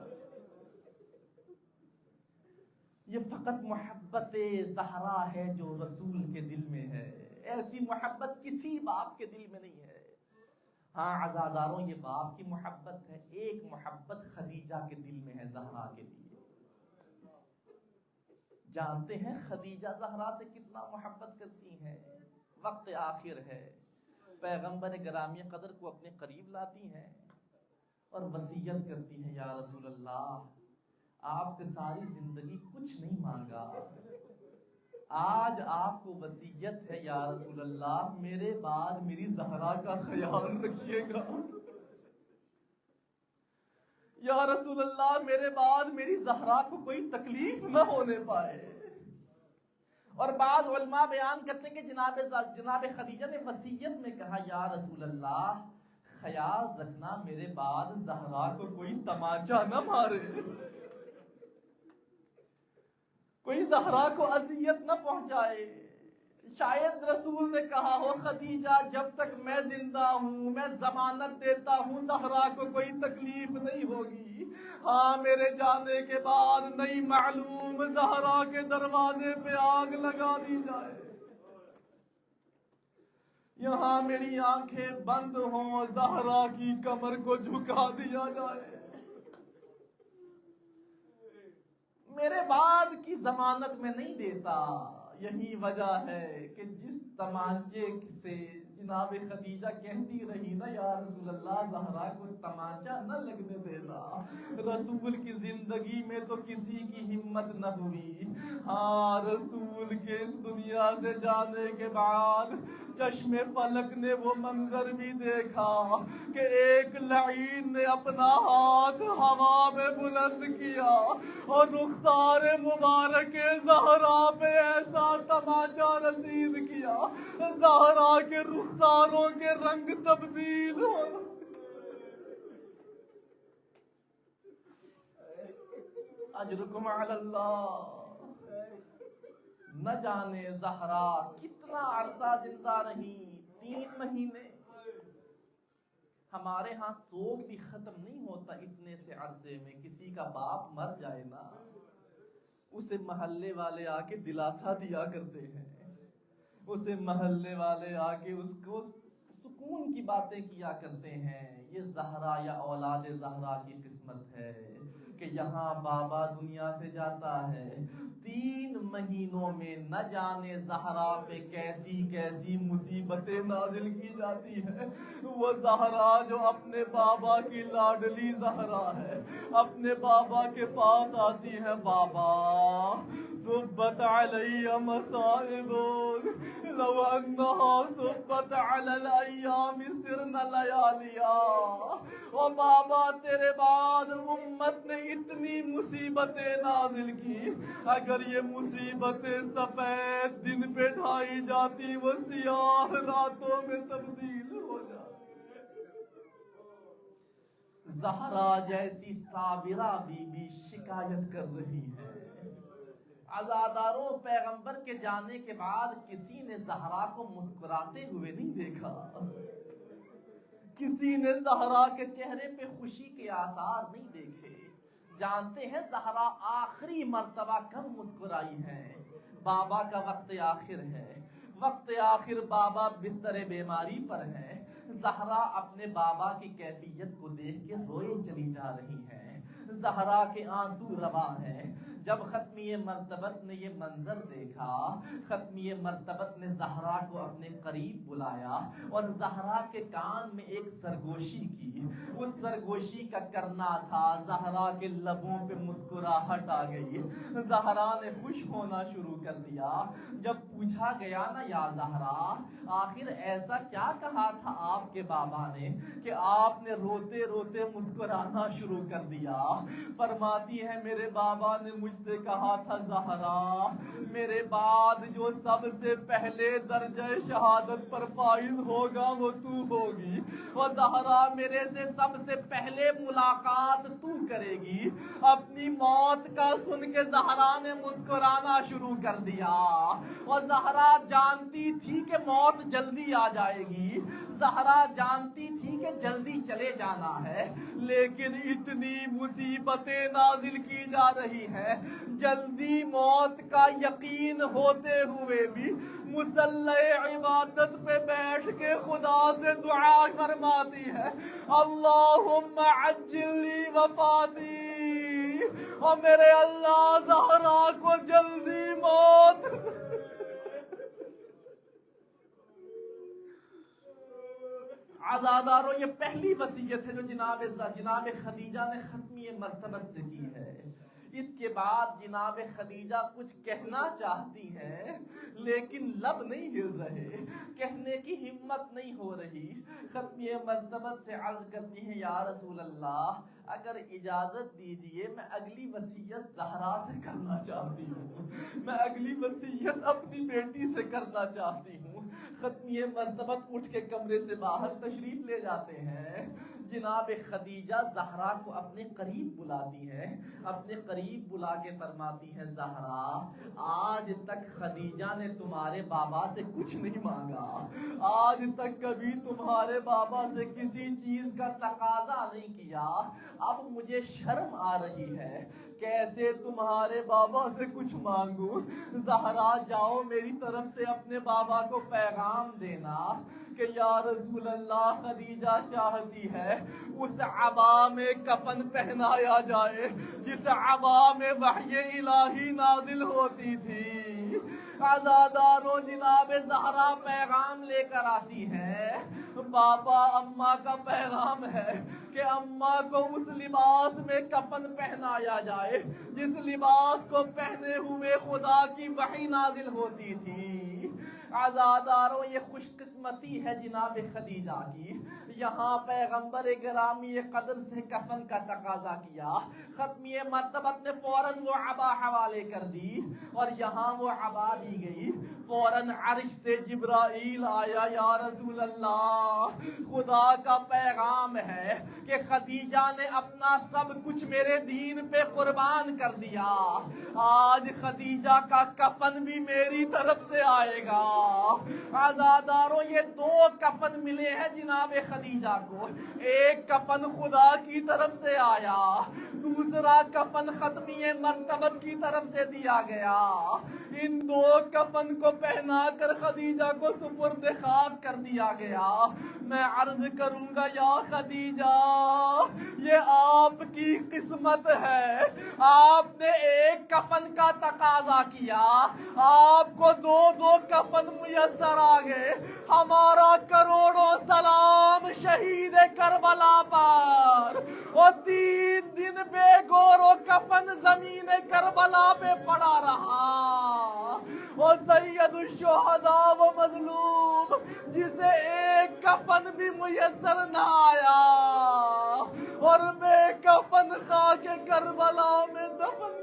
Speaker 1: یہ فقط محبت زہرا ہے جو رسول کے دل میں ہے، ایسی محبت کسی باپ کے دل میں نہیں ہے۔ ہاں عزاداروں، یہ باپ کی محبت ہے، ایک محبت خدیجہ کے دل میں ہے زہرا کے لیے۔ جانتے ہیں خدیجہ زہرا سے کتنا محبت کرتی ہیں؟ وقت آخر ہے، پیغمبر گرامی قدر کو اپنے قریب لاتی ہیں اور وصیت کرتی ہیں، یا رسول اللہ آپ سے ساری زندگی کچھ نہیں مانگا، آج آپ کو وصیت ہے یا رسول اللہ میرے بعد میری زہرا کا خیال رکھیے گا، یا رسول اللہ میرے بعد میری زہرا کو کوئی تکلیف نہ ہونے پائے۔ اور بعض علماء بیان کرتے ہیں کہ جناب خدیجہ نے وصیت میں کہا یا رسول اللہ خیال رکھنا میرے بعد زہرا کو کوئی تماچا نہ مارے، کوئی زہرا کو اذیت نہ پہنچائے۔ شاید رسول نے کہا ہو خدیجہ جب تک میں زندہ ہوں میں ضمانت دیتا ہوں زہرا کو کوئی تکلیف نہیں ہوگی، ہاں میرے جانے کے بعد نہیں معلوم زہرا کے دروازے پہ آگ لگا دی جائے، یہاں میری آنکھیں بند ہوں زہرا کی کمر کو جھکا دیا جائے، میرے بعد کی ضمانت میں نہیں دیتا۔ یہی وجہ ہے کہ جس تمانچے سے جناب خدیجہ کہتی رہی نا یا رسول اللہ زہرا کو تمانچہ نہ لگنے دینا، رسول کی زندگی میں تو کسی کی ہمت نہ ہوئی، ہاں رسول کے اس دنیا سے جانے کے بعد چشم فلک نے وہ منظر بھی دیکھا کہ ایک لعین نے اپنا ہاتھ ہوا میں بلند کیا اور رخسار مبارک زہرا پہ ایسا تماچا رسید کیا زہرا کے رخساروں کے رنگ تبدیل ہو۔ اجرکم علی اللہ۔ نہ جانے زہرا کتنا عرصہ زندہ رہی، 3 مہینے۔ ہمارے ہاں سوگ بھی ختم نہیں ہوتا اتنے سے عرصے میں، کسی کا باپ مر جائے نا اسے محلے والے آ کے دلاسا دیا کرتے ہیں، اسے محلے والے آ کے اس کو سکون کی باتیں کیا کرتے ہیں۔ یہ زہرا یا اولاد زہرا کی قسمت ہے کہ یہاں بابا دنیا سے جاتا ہے 3 مہینوں میں نہ جانے زہرا پہ کیسی کیسی مصیبتیں نازل کی جاتی ہیں۔ وہ زہرا جو اپنے بابا کی لاڈلی زہرا ہے، اپنے بابا کے پاس آتی ہے، بابا صبت علی مصائب لو انها صبت علی الایام سرن لیالیا، او بابا تیرے بعد امت نے اتنی مصیبتیں نازل کی، اگر یہ مصیبتیں سفید دن پہ ڈھائی جاتی وہ سیاہ راتوں میں تبدیل ہو جاتی۔ زہرا جیسی صابرہ بی بی شکایت کر رہی ہے۔ عزاداروں، پیغمبر کے جانے کے بعد کسی نے زہرا کو مسکراتے ہوئے نہیں دیکھا، کسی نے زہرا کے چہرے پہ خوشی کے آثار نہیں دیکھے۔ جانتے ہیں زہرا آخری مرتبہ کب مسکرائی ہے؟ بابا کا وقت آخر ہے، وقت آخر بابا بستر بیماری پر ہے، زہرا اپنے بابا کی کیفیت کو دیکھ کے روئے چلی جا رہی ہے، زہرا کے آنسو رواں ہیں۔ جب ختمی مرتبت نے یہ منظر دیکھا، ختمی مرتبت نے زہرا کو اپنے قریب بلایا اور زہرا کے کان میں ایک سرگوشی کی۔ اس سرگوشی کا کرنا تھا زہرا کے لبوں پہ مسکراہٹ آ گئی، زہرا نے خوش ہونا شروع کر دیا۔ جب پوچھا گیا نا یا زہرا آخر ایسا کیا کہا تھا آپ کے بابا نے کہ آپ نے روتے روتے مسکرانا شروع کر دیا؟ فرماتی ہے میرے بابا نے مجھ سے کہا تھا زہرا میرے بعد جو سب سے پہلے درجہ شہادت پر فائز ہوگا وہ تو ہوگی، اور زہرا میرے سے سب سے پہلے ملاقات تو کرے گی۔ اپنی موت کا سن کے زہرا نے مسکرانا شروع کر دیا، اور زہرا جانتی تھی کہ موت جلدی آ جائے گی، زہرا جانتی تھی کہ جلدی چلے جانا ہے، لیکن اتنی مصیبتیں نازل کی جا رہی ہیں، جلدی موت کا یقین ہوتے ہوئے بھی مصلی عبادت پہ بیٹھ کے خدا سے دعا فرماتی ہے اللہم عجل لی وفاتی، اور میرے اللہ زہرا کو جلدی موت۔ عزادارو یہ پہلی وصیت ہے جو جناب خدیجہ نے ختمی مرتبت سے کی ہے۔ اس کے بعد جناب خدیجہ کچھ کہنا چاہتی ہیں لیکن لب نہیں ہل رہے، کہنے کی ہمت نہیں ہو رہی۔ ختمی مرتبت سے عرض کرتی ہیں یا رسول اللہ اگر اجازت دیجئے میں اگلی وصیت زہرا سے کرنا چاہتی ہوں، میں اگلی وصیت اپنی بیٹی سے کرنا چاہتی ہوں۔ ختمی مرتبت اٹھ کے کمرے سے باہر تشریف لے جاتے ہیں۔ جناب خدیجہ زہرا کو اپنے قریب بلاتی ہیں، اپنے قریب بلا کے فرماتی ہیں زہرا آج تک خدیجہ نے تمہارے بابا سے کچھ نہیں مانگا، آج تک کبھی تمہارے بابا سے کسی چیز کا تقاضا نہیں کیا، اب مجھے شرم آ رہی ہے کیسے تمہارے بابا سے کچھ مانگوں۔ زہرا جاؤ میری طرف سے اپنے بابا کو پیغام دینا کہ یا رسول اللہ خدیجہ چاہتی ہے اس عبا میں کفن پہنایا جائے جس عبا میں وحی الہی نازل ہوتی تھی۔ عزاداروں جناب زہرا پیغام لے کر آتی ہے، بابا اماں کا پیغام ہے کہ اماں کو اس لباس میں کفن پہنایا جائے جس لباس کو پہنے ہوئے خدا کی وحی نازل ہوتی تھی۔ عزاداروں یہ خوش قسمتی ہے جناب خدیجہ کی، یہاں پیغمبر گرامی قدر سے کفن کا تقاضا کیا، ختمی مرتبت نے فوراً وہ عبا حوالے کر دی اور یہاں وہ عبا دی گئی۔ فوراً عرش سے جبرائیل آیا یا رسول اللہ خدا کا پیغام ہے کہ خدیجہ نے اپنا سب کچھ میرے دین پہ قربان کر دیا، آج خدیجہ کا کفن بھی میری طرف سے آئے گا۔ عزاداروں یہ دو کفن ملے ہیں جناب خدیجہ کو، ایک کفن خدا کی طرف سے آیا، دوسرا کفن ختمی مرتبت کی طرف سے دیا گیا۔ ان دو کفن کو پہنا کر خدیجہ کو سپرد خاک کر دیا گیا۔ میں عرض کروں گا یا خدیجہ یہ آپ کی قسمت ہے، آپ نے ایک کفن کا تقاضا کیا، آپ کو دو دو کفن میسر آ گئے۔ ہمارا کروڑوں سلام شہید کربلا پر، اور 3 دن بے گور و کفن زمین کربلا پہ پڑا رہا، اور سید الشہداء و مظلوم جسے ایک کفن بھی میسر نہ آیا اور بے کفن خاک کربلا میں دفن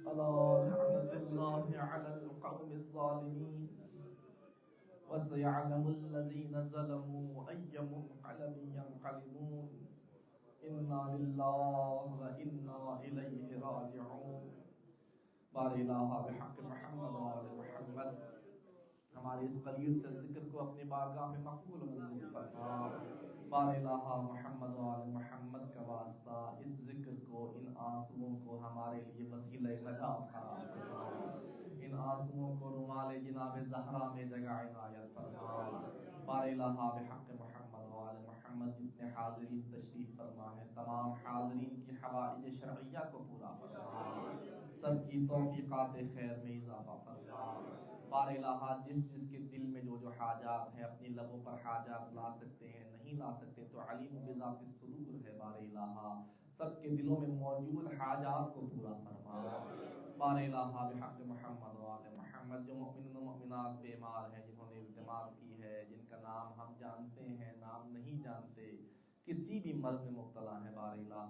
Speaker 1: لعنت اللہ علی القوم الظالمین وسيعلم الذين ظلموا أي منقلب ينقلبون إنا لله وإنا إليه راجعون۔ بار الہ بحق محمد وآل محمد۔ ہمارے اس قلیل سے ذکر کو اپنے بارگاہ میں مقبول منظور فرما۔ بار الہ محمد و آل محمد کا واسطہ اس ذکر کو، ان آنسوؤں کو ہمارے لیے وسیلہ نجات قرار فرما، ان آنسوؤں کو رومال جناب زہرا میں جگہ عنایت فرما۔ بار الہ بحق محمد و آل محمد جتنے حاضرین تشریف فرما ہے، تمام حاضرین کی حوائج شرعیہ کو پورا فرما، سب کی توفیقات خیر میں اضافہ فرما۔ بار الہ جس کے دل میں جو حاجات ہیں، اپنی لبوں پر حاجات لا سکتے ہیں، نہیں لا سکتے تو علیم بذات الصدور ہے بار الہ، سب کے دلوں میں موجود حاجات کو پورا فرما۔ بار الہ بحق محمد و آل محمد جو مؤمنین و مؤمنات بیمار ہیں، جنہوں نے التماس کی ہے، جن کا نام ہم جانتے ہیں، نام نہیں جانتے، کسی بھی مرض میں مبتلا ہے، بار الہ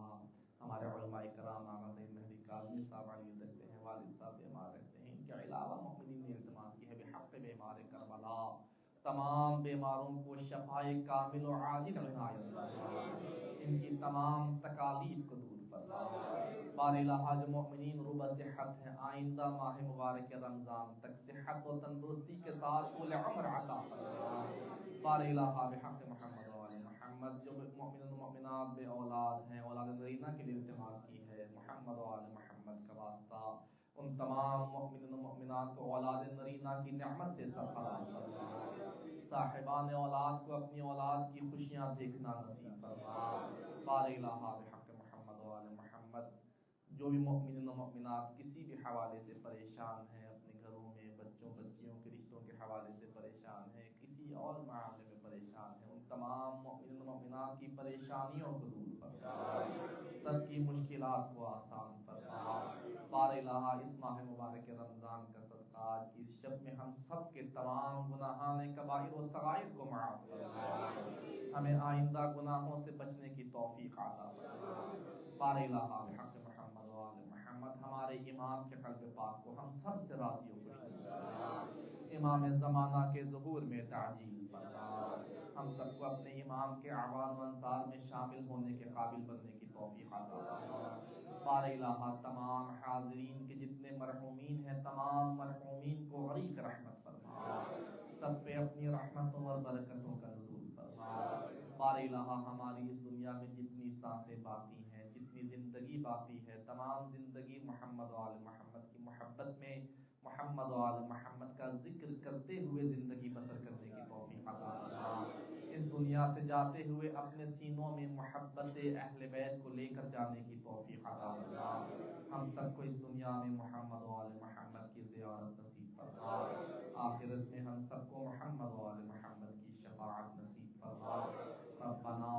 Speaker 1: ہمارے علماء کرام آقا سید مہدی کاظمی صاحب علی رکھتے ہیں، والد صاحب بیمار رکھتے ہیں، ان کے علاوہ مؤمنین نے التماس کی ہے بحق بیمار کربلا، تمام بیماروں کو شفائے کامل و عاجل عنایت فرما، ان کی تمام تکالیف کو دور فرما۔ بار الہ جو مؤمنین ربع صحت ہیں، آئندہ ماہ مبارک رمضان تک صحت و تندرستی کے ساتھ طول عمر عطا فرما۔ بار الہ بحق محمد و آل محمد جو مؤمنین و مؤمنات بے اولاد ہیں، اولاد نرینہ کے لیے التماس کی ہے، محمد و آل محمد کا واسطہ ان تمام مؤمنین و مؤمنات کو اولاد نرینہ کی نعمت سے سرفراز فرما، صاحبان اولاد کو اپنی اولاد کی خوشیاں دیکھنا نصیب فرما۔ بار الہ بحق محمد و آل محمد جو بھی مؤمنین و مؤمنات کسی بھی حوالے سے پریشان ہیں، اپنے گھروں میں بچوں بچیوں کے رشتوں کے حوالے سے پریشان ہیں، کسی اور معاملے میں پریشان ہیں، ان تمام مؤمنین و مؤمنات کی پریشانیوں کو دور فرما، سب کی مشکلات کو آسان فرما۔ بار الہ اس ماہ مبارک رمضان کا صدقہ آج کی اس شب میں ہم سب کے تمام گناہان کبائر و صغائر کو معاف فرما، ہمیں آئندہ گناہوں سے بچنے کی توفیق عطا فرما۔ بار الہ بحق محمد و آل محمد ہمارے امام کے قلب پاک کو ہم سب سے راضی و خوش فرما، امام زمانہ کے ظہور میں تعجیل فرما، ہم سب کو اپنے امام کے اعوان و انصار میں شامل ہونے کے قابل بننے کی توفیق عطا فرما۔ بار الہ تمام حاضرین کے جتنے مرحومین ہیں، تمام مرحومین کو غریق رحمت فرما، سب پہ اپنی رحمتوں اور برکتوں کا نزول فرما۔ بار الہ ہماری اس دنیا میں جتنی سانسیں باقی ہیں، جتنی زندگی باقی ہے، تمام زندگی محمد و آل محمد کی محبت میں، محمد و آل محمد کا ذکر کرتے ہوئے زندگی بسر کرنے کی توفیق عطا فرما۔ اس دنیا سے جاتے ہوئے اپنے سینوں میں محبت اہل بیت کو لے کر جانے کی توفیق عطا فرما۔ ہم سب کو اس دنیا میں محمد و آل محمد کی زیارت نصیب فرما، آخرت میں ہم سب کو محمد و آل محمد کی شفاعت نصیب فرما۔ ربنا